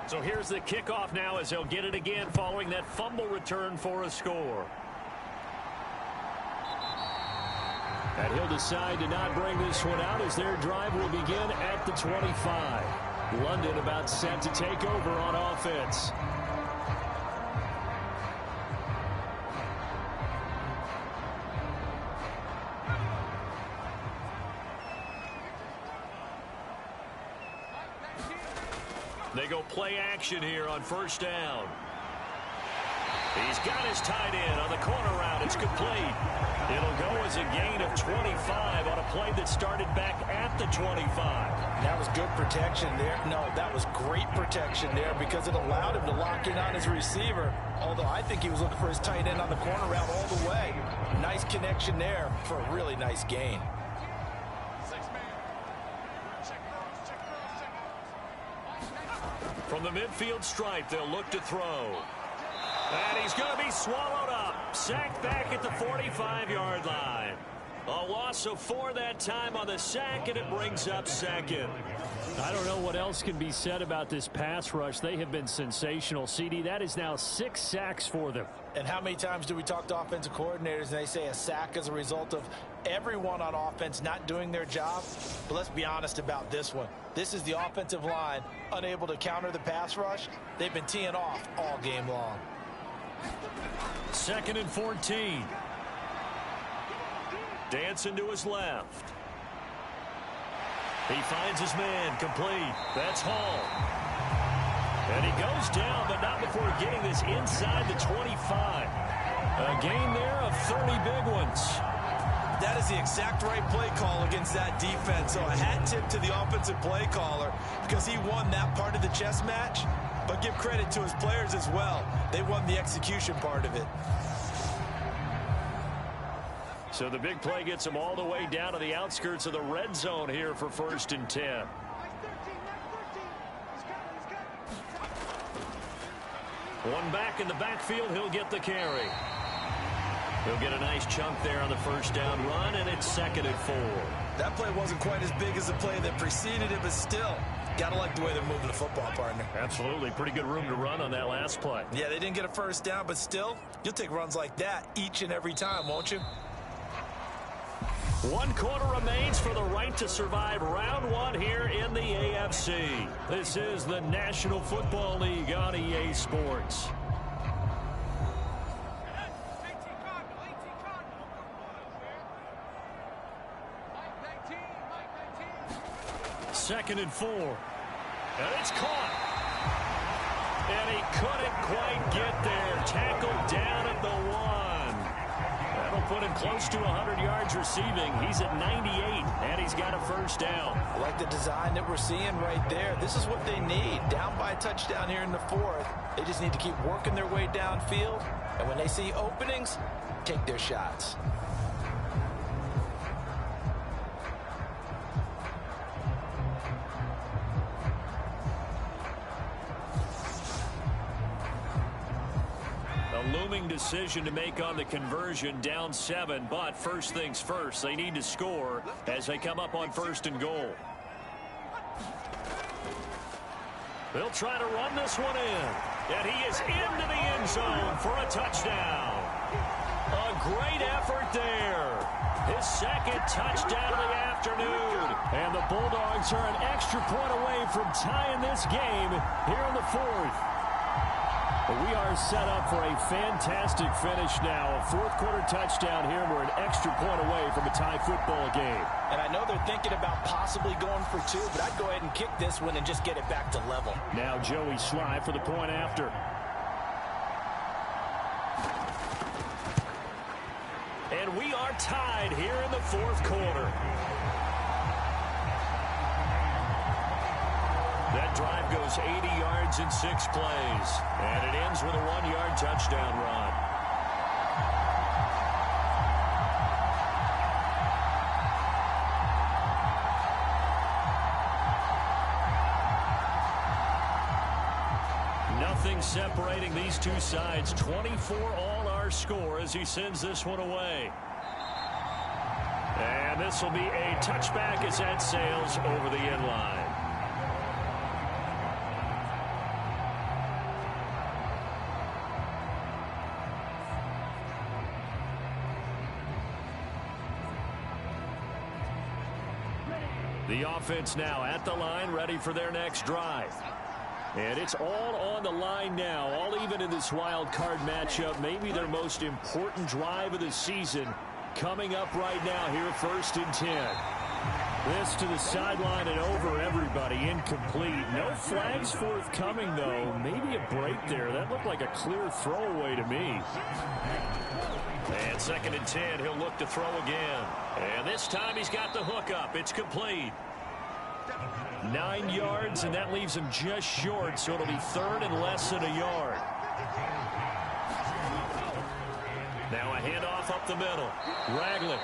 So here's the kickoff now as they'll get it again following that fumble return for a score. And he'll decide to not bring this one out as their drive will begin at the 25. London about set to take over on offense. They go play action here on 1st down. He's got his tight end on the corner route. It's complete. It'll go as a gain of 25 on a play that started back at the 25. That was good protection there. No, that was great protection there because it allowed him to lock in on his receiver. Although I think he was looking for his tight end on the corner route all the way. Nice connection there for a really nice gain. From the midfield stripe, they'll look to throw. And he's going to be swallowed up. Sacked back at the 45-yard line. A loss of 4 that time on the sack, and it brings up second. I don't know what else can be said about this pass rush. They have been sensational, CD. That is now 6 sacks for them. And how many times do we talk to offensive coordinators and they say a sack is a result of everyone on offense not doing their job? But let's be honest about this one. This is the offensive line unable to counter the pass rush. They've been teeing off all game long. 2nd and 14. Dancing to his left. He finds his man, complete. That's Hall. And he goes down, but not before getting this inside the 25. A gain there of 30 big ones. That is the exact right play call against that defense. So a hat tip to the offensive play caller because he won that part of the chess match. But give credit to his players as well. They won the execution part of it. So the big play gets him all the way down to the outskirts of the red zone here for 1st and 10. One back in the backfield, he'll get the carry. He'll get a nice chunk there on the 1st down run, and it's 2nd and 4. That play wasn't quite as big as the play that preceded it, but still, gotta like the way they're moving the football, partner. Absolutely. Pretty good room to run on that last play. Yeah, they didn't get a 1st down, but still, you'll take runs like that each and every time, won't you? 1 quarter remains for the right to survive round 1 here in the AFC. This is the National Football League on EA Sports. Second and 4. And it's caught. And he couldn't quite get there. Tackled down at the 1. That'll put him close to 100 yards receiving. He's at 98, and he's got a 1st down. I like the design that we're seeing right there. This is what they need. Down by a touchdown here in the 4th. They just need to keep working their way downfield. And when they see openings, take their shots. Looming decision to make on the conversion, down 7, but first things first, they need to score as they come up on 1st and goal. They'll try to run this one in, and he is into the end zone for a touchdown. A great effort there. His 2nd touchdown of the afternoon. And the Bulldogs are an extra point away from tying this game here in the 4th. We are set up for a fantastic finish now. A 4th quarter touchdown here. We're an extra point away from a tie football game. And I know they're thinking about possibly going for 2, but I'd go ahead and kick this one and just get it back to level. Now Joey Sly for the point after. And we are tied here in the 4th quarter. That drive goes 80 yards in 6 plays. And it ends with a 1-yard touchdown run. Nothing separating these two sides. 24 all our score as he sends this one away. And this will be a touchback as that sails over the end line. The offense now at the line, ready for their next drive. And it's all on the line now, all even in this wild card matchup. Maybe their most important drive of the season coming up right now here, 1st and 10. This to the sideline and over everybody, incomplete. No flags forthcoming, though. Maybe a break there. That looked like a clear throwaway to me. And 2nd and 10, he'll look to throw again. And this time he's got the hook up. It's complete. 9 yards, and that leaves him just short, so it'll be 3rd and less than a yard. Now a handoff up the middle. Ragland.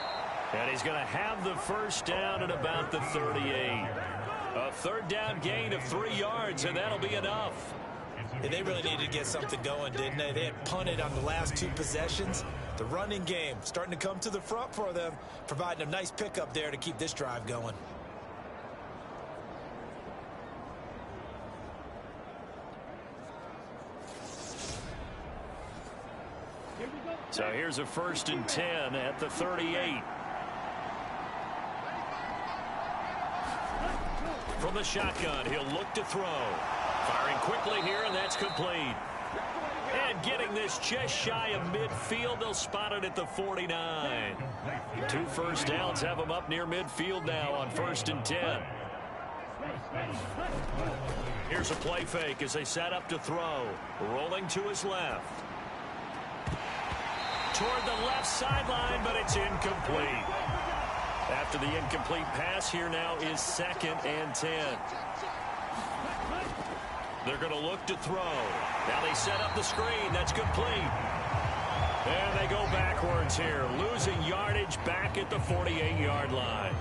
And he's going to have the 1st down at about the 38. A 3rd down gain of 3 yards, and that'll be enough. Yeah, they really needed to get something going, didn't they? They had punted on the last 2 possessions. The running game starting to come to the front for them, providing a nice pickup there to keep this drive going. So here's a 1st and 10 at the 38. From the shotgun, he'll look to throw. Firing quickly here, and that's complete. And getting this just shy of midfield, they'll spot it at the 49. 2 first downs have them up near midfield now on 1st and 10. Here's a play fake as they set up to throw. Rolling to his left. Toward the left sideline, but it's incomplete. After the incomplete pass, here now is 2nd and 10. They're going to look to throw. Now they set up the screen. That's complete. And they go backwards here, losing yardage back at the 48-yard line.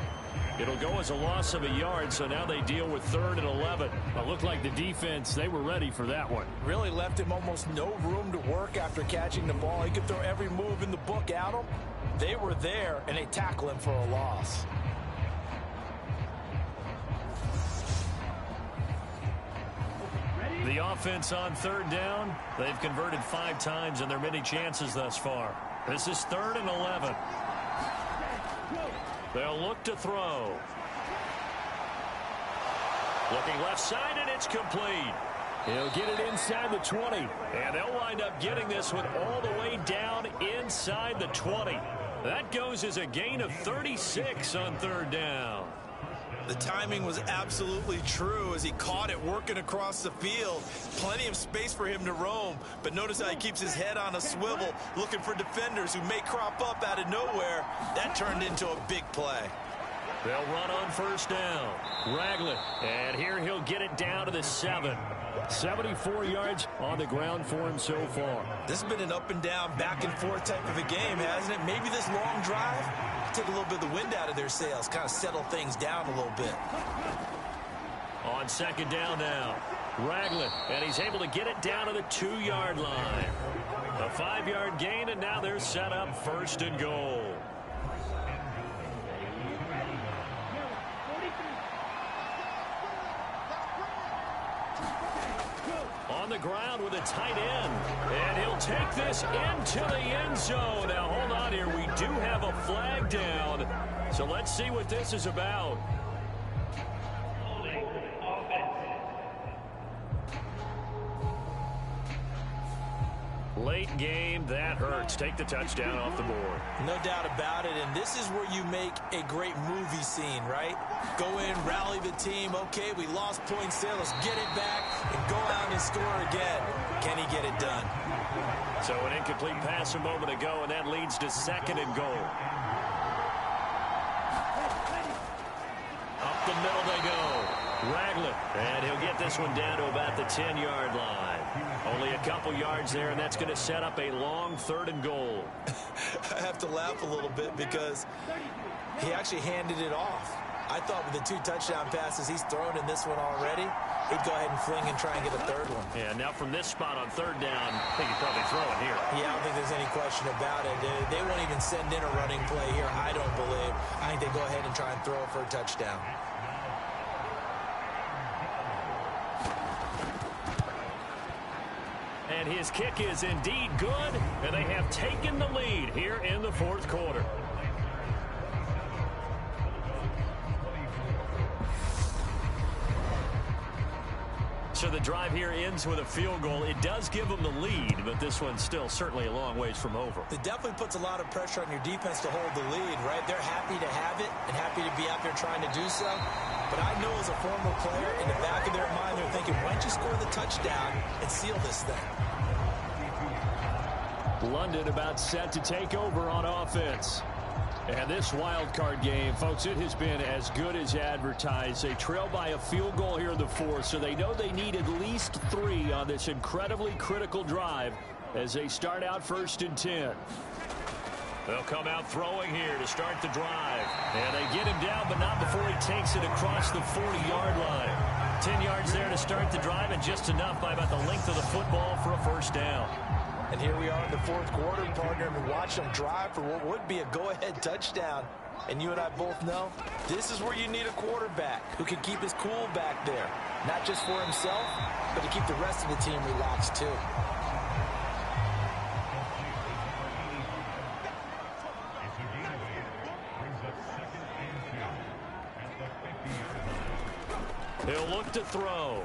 It'll go as a loss of a yard, so now they deal with 3rd and 11. It looked like the defense, they were ready for that one. Really left him almost no room to work after catching the ball. He could throw every move in the book at him. They were there, and they tackle him for a loss. The offense on 3rd down, they've converted 5 times in their many chances thus far. This is 3rd and 11. They'll look to throw. Looking left side, and it's complete. He'll get it inside the 20. And they'll wind up getting this one all the way down inside the 20. That goes as a gain of 36 on 3rd down. The timing was absolutely true as he caught it working across the field. Plenty of space for him to roam, but notice how he keeps his head on a swivel, looking for defenders who may crop up out of nowhere. That turned into a big play. They'll run on 1st down. Ragland, and here he'll get it down to the 7. 74 yards on the ground for him so far. This has been an up and down, back and forth type of a game, hasn't it? Maybe this long drive take a little bit of the wind out of their sails, kind of settle things down a little bit. On 2nd down now, Ragland, and he's able to get it down to the 2-yard line. A 5-yard gain, and now they're set up 1st and goal. On the ground with a tight end, and he'll take this into the end zone. Now hold on here, we do have a flag down, so let's see what this is about. Late game, that hurts. Take the touchdown off the board. No doubt about it, and this is where you make a great movie scene, right? Go in, rally the team. Okay, we lost points there. Let's get it back and go out and score again. Can he get it done? So an incomplete pass a moment ago, and that leads to 2nd and goal. Up the middle they go. Ragland, and he'll get this one down to about the 10-yard line. Only a couple yards there, and that's going to set up a long 3rd and goal. I have to laugh a little bit because he actually handed it off. I thought with the 2 touchdown passes he's thrown in this one already, he'd go ahead and fling and try and get a 3rd one. Yeah, now from this spot on 3rd down, I think he'd probably throw it here. Yeah, I don't think there's any question about it. They won't even send in a running play here, I don't believe. I think they go ahead and try and throw it for a touchdown. And his kick is indeed good, and they have taken the lead here in the 4th quarter. So the drive here ends with a field goal. It does give them the lead, but this one's still certainly a long ways from over. It definitely puts a lot of pressure on your defense to hold the lead, right? They're happy to have it and happy to be out there trying to do so. But I know as a former player, in the back of their mind, they're thinking, why don't you score the touchdown and seal this thing? London about set to take over on offense. And this wild card game, folks, it has been as good as advertised. They trail by a field goal here in the 4th, so they know they need at least 3 on this incredibly critical drive as they start out 1st and 10. They'll come out throwing here to start the drive. And they get him down, but not before he takes it across the 40-yard line. 10 yards there to start the drive, and just enough by about the length of the football for a 1st down. And here we are in the fourth quarter, partner, and watch them drive for what would be a go-ahead touchdown. And you and I both know this is where you need a quarterback who can keep his cool back there. Not just for himself, but to keep the rest of the team relaxed too. He'll look to throw.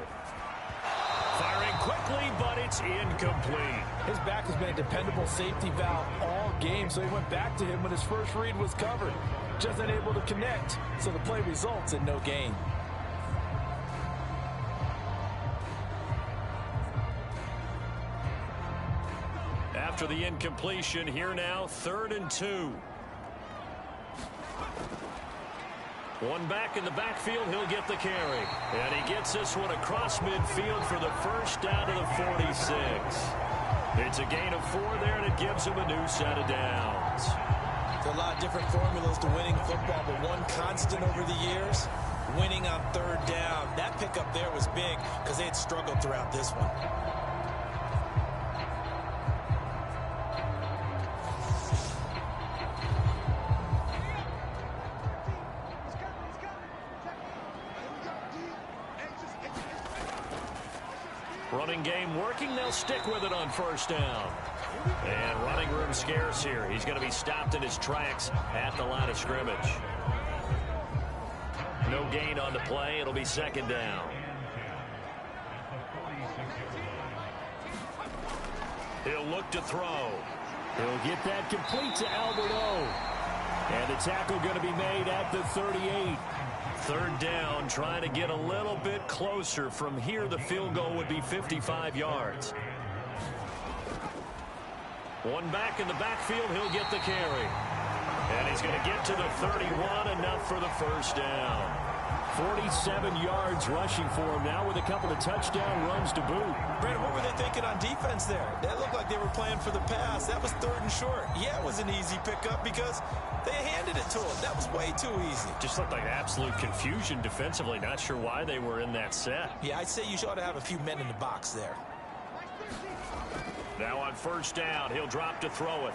Firing quickly, but it's incomplete. His back has been a dependable safety valve all game, so he went back to him when his first read was covered. Just unable to connect, so the play results in no gain. After the incompletion, here now, 3rd and 2. One back in the backfield, he'll get the carry. And he gets this one across midfield for the first down to the 46. It's a gain of 4 there, and it gives him a new set of downs. There's a lot of different formulas to winning football, but one constant over the years, winning on 3rd down. That pickup there was big because they had struggled throughout this one. Running game working. They'll stick with it on 1st down. And running room scarce here. He's going to be stopped in his tracks at the line of scrimmage. No gain on the play. It'll be 2nd down. He'll look to throw. He'll get that complete to Alberto. And the tackle going to be made at the 38. 3rd down, trying to get a little bit closer. From here, the field goal would be 55 yards. One back in the backfield, he'll get the carry. And he's going to get to the 31, enough for the 1st down. 47 yards rushing for him now with a couple of touchdown runs to boot. Brandon, what were they thinking on defense there? That looked like they were playing for the pass. That was 3rd and short. Yeah, it was an easy pickup because they handed it to him. That was way too easy. Just looked like absolute confusion defensively. Not sure why they were in that set. Yeah, I'd say you ought to have a few men in the box there. Now on 1st down, he'll drop to throw it.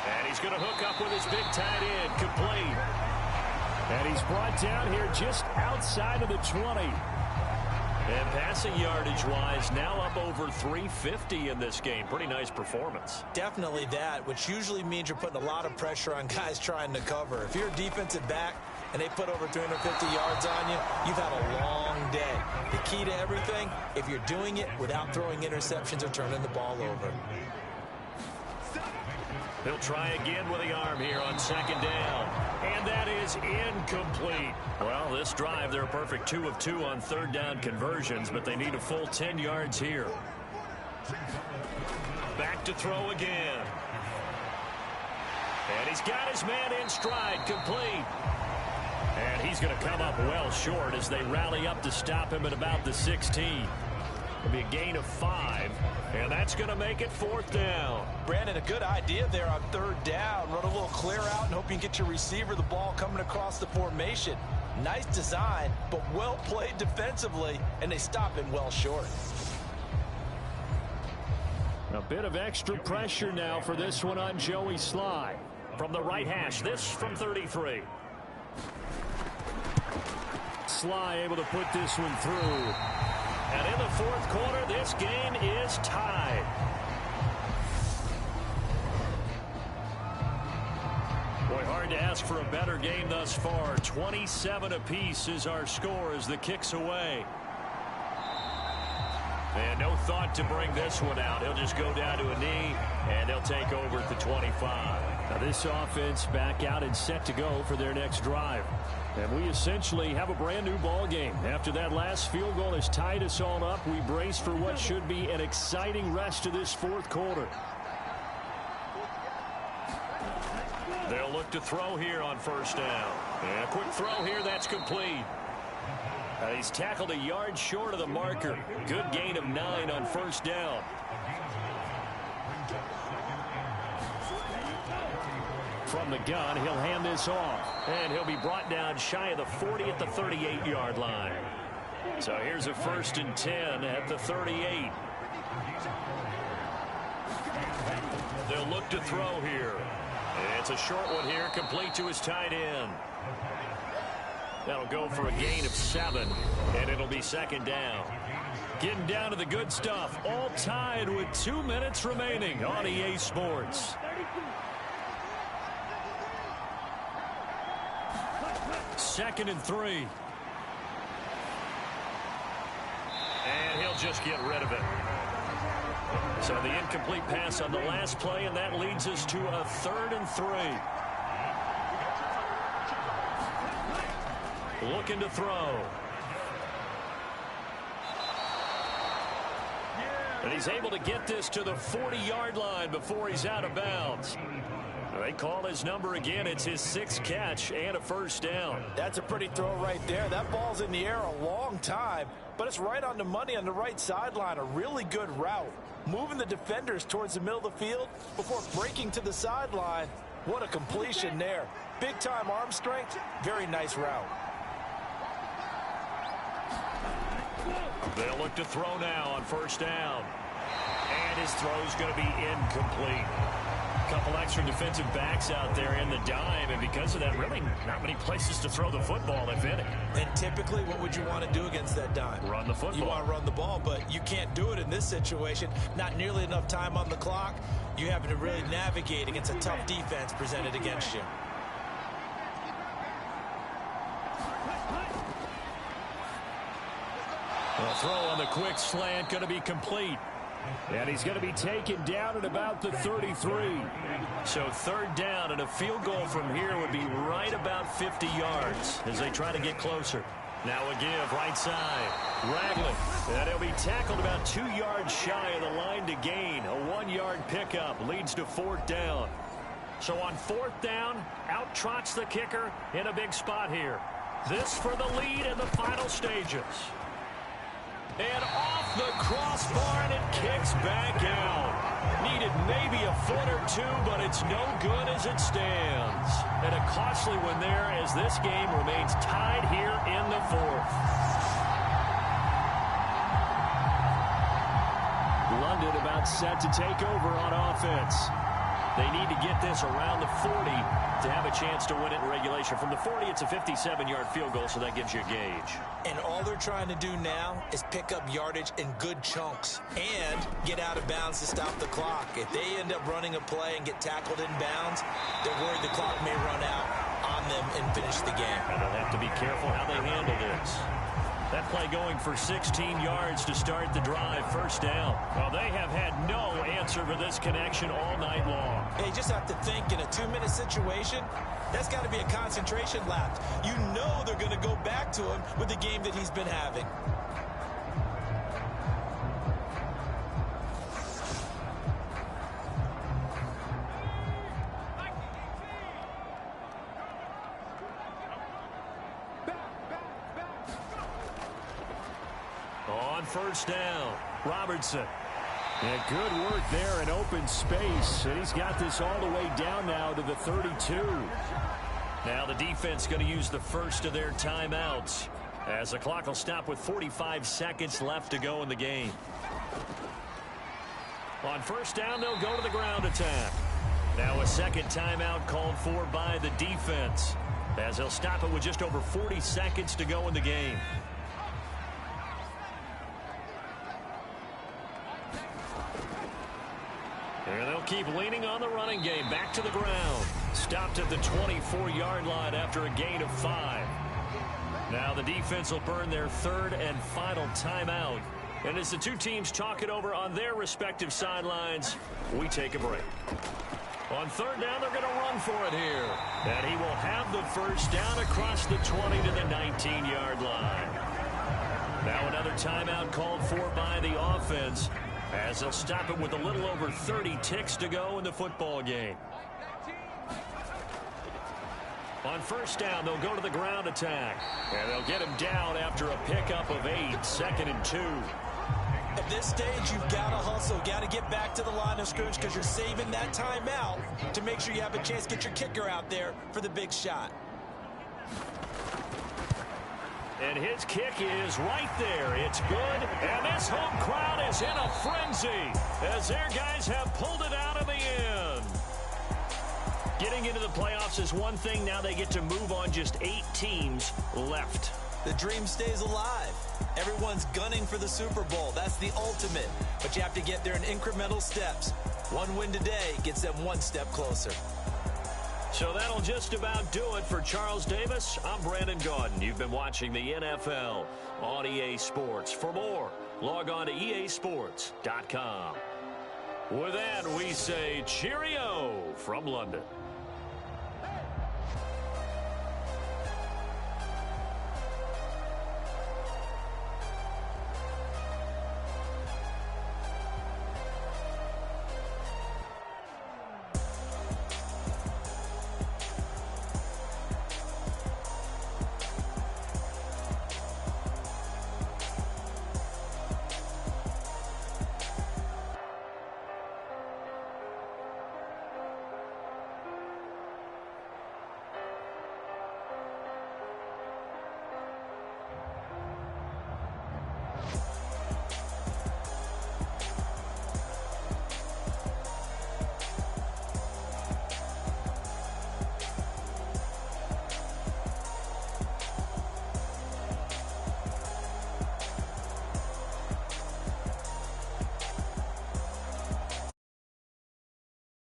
And he's going to hook up with his big tight end, complete. And he's brought down here just outside of the 20. And passing yardage-wise, now up over 350 in this game. Pretty nice performance. Definitely that, which usually means you're putting a lot of pressure on guys trying to cover. If you're a defensive back and they put over 350 yards on you, you've had a long day. The key to everything, if you're doing it without throwing interceptions or turning the ball over. He'll try again with the arm here on 2nd down. And that is incomplete. Well, this drive, they're a perfect 2 of 2 on 3rd down conversions, but they need a full 10 yards here. Back to throw again. And he's got his man in stride, complete. And he's going to come up well short as they rally up to stop him at about the 16. It'll be a gain of 5, and that's going to make it 4th down. Brandon, a good idea there on 3rd down. Run a little clear out and hope you can get your receiver the ball coming across the formation. Nice design, but well played defensively, and they stop him well short. A bit of extra pressure now for this one on Joey Sly. From the right hash, this from 33. Sly able to put this one through. And in the 4th quarter, this game is tied. Boy, hard to ask for a better game thus far. 27 apiece is our score as the kick's away. And no thought to bring this one out. He'll just go down to a knee, and they'll take over at the 25. Now this offense back out and set to go for their next drive. And we essentially have a brand new ball game. After that last field goal has tied us all up, we brace for what should be an exciting rest of this 4th quarter. They'll look to throw here on 1st down. And a quick throw here, that's complete. He's tackled a yard short of the marker. Good gain of 9 on 1st down. From the gun, he'll hand this off. And he'll be brought down shy of the 40 at the 38-yard line. So here's a 1st and 10 at the 38. They'll look to throw here. It's a short one here, complete to his tight end. That'll go for a gain of 7, and it'll be second down. Getting down to the good stuff, all tied with 2 minutes remaining on EA Sports. Second and 3. And he'll just get rid of it. So the incomplete pass on the last play, and that leads us to a 3rd and 3. Looking to throw. And he's able to get this to the 40-yard line before he's out of bounds. They call his number again. It's his 6th catch and a first down. That's a pretty throw right there. That ball's in the air a long time, but it's right on the money on the right sideline. A really good route. Moving the defenders towards the middle of the field before breaking to the sideline. What a completion there. Big-time arm strength. Very nice route. They'll look to throw now on first down. And his throw's going to be incomplete. A couple extra defensive backs out there in the dime, and because of that, really not many places to throw the football, if any. And typically, what would you want to do against that dime? Run the football. You want to run the ball, but you can't do it in this situation. Not nearly enough time on the clock. You're having to really navigate against a tough defense presented against you. The throw on the quick slant going to be complete. And he's going to be taken down at about the 33. So 3rd down, and a field goal from here would be right about 50 yards as they try to get closer. Now a give, right side. Ragland. And he'll be tackled about 2 yards shy of the line to gain. A 1-yard pickup leads to 4th down. So on 4th down, out trots the kicker in a big spot here. This for the lead in the final stages. And off the crossbar, and it kicks back out. Needed maybe a foot or 2, but it's no good as it stands. And a costly one there as this game remains tied here in the 4th. London about set to take over on offense. They need to get this around the 40 to have a chance to win it in regulation. From the 40, it's a 57-yard field goal, so that gives you a gauge. And all they're trying to do now is pick up yardage in good chunks and get out of bounds to stop the clock. If they end up running a play and get tackled in bounds, they're worried the clock may run out on them and finish the game. And they'll have to be careful how they handle this. That play going for 16 yards to start the drive. First down. Well, they have had no answer for this connection all night long. Hey, just have to think in a 2-minute situation, that's got to be a concentration lapse. You know they're going to go back to him with the game that he's been having. On first down, Robertson. Yeah, good work there in open space. And he's got this all the way down now to the 32. Now the defense going to use the first of their timeouts as the clock will stop with 45 seconds left to go in the game. On first down, they'll go to the ground attack. Now a second timeout called for by the defense as they'll stop it with just over 40 seconds to go in the game. And they'll keep leaning on the running game. Back to the ground. Stopped at the 24-yard line after a gain of 5. Now the defense will burn their 3rd and final timeout. And as the two teams talk it over on their respective sidelines, we take a break. On 3rd down, they're going to run for it here. And he will have the first down across the 20 to the 19-yard line. Now another timeout called for by the offense, as they'll stop it with a little over 30 ticks to go in the football game. On first down, they'll go to the ground attack. And they'll get him down after a pickup of 8, 2nd and 2. At this stage, you've got to hustle. Got to get back to the line of scrimmage because you're saving that timeout to make sure you have a chance to get your kicker out there for the big shot. And his kick is right there. It's good. And this home crowd is in a frenzy as their guys have pulled it out of the end. Getting into the playoffs is one thing. Now they get to move on. Just 8 teams left. The dream stays alive. Everyone's gunning for the Super Bowl. That's the ultimate. But you have to get there in incremental steps. One win today gets them one step closer. So that'll just about do it for Charles Davis. I'm Brandon Gaudin. You've been watching the NFL on EA Sports. For more, log on to easports.com. With that, we say cheerio from London.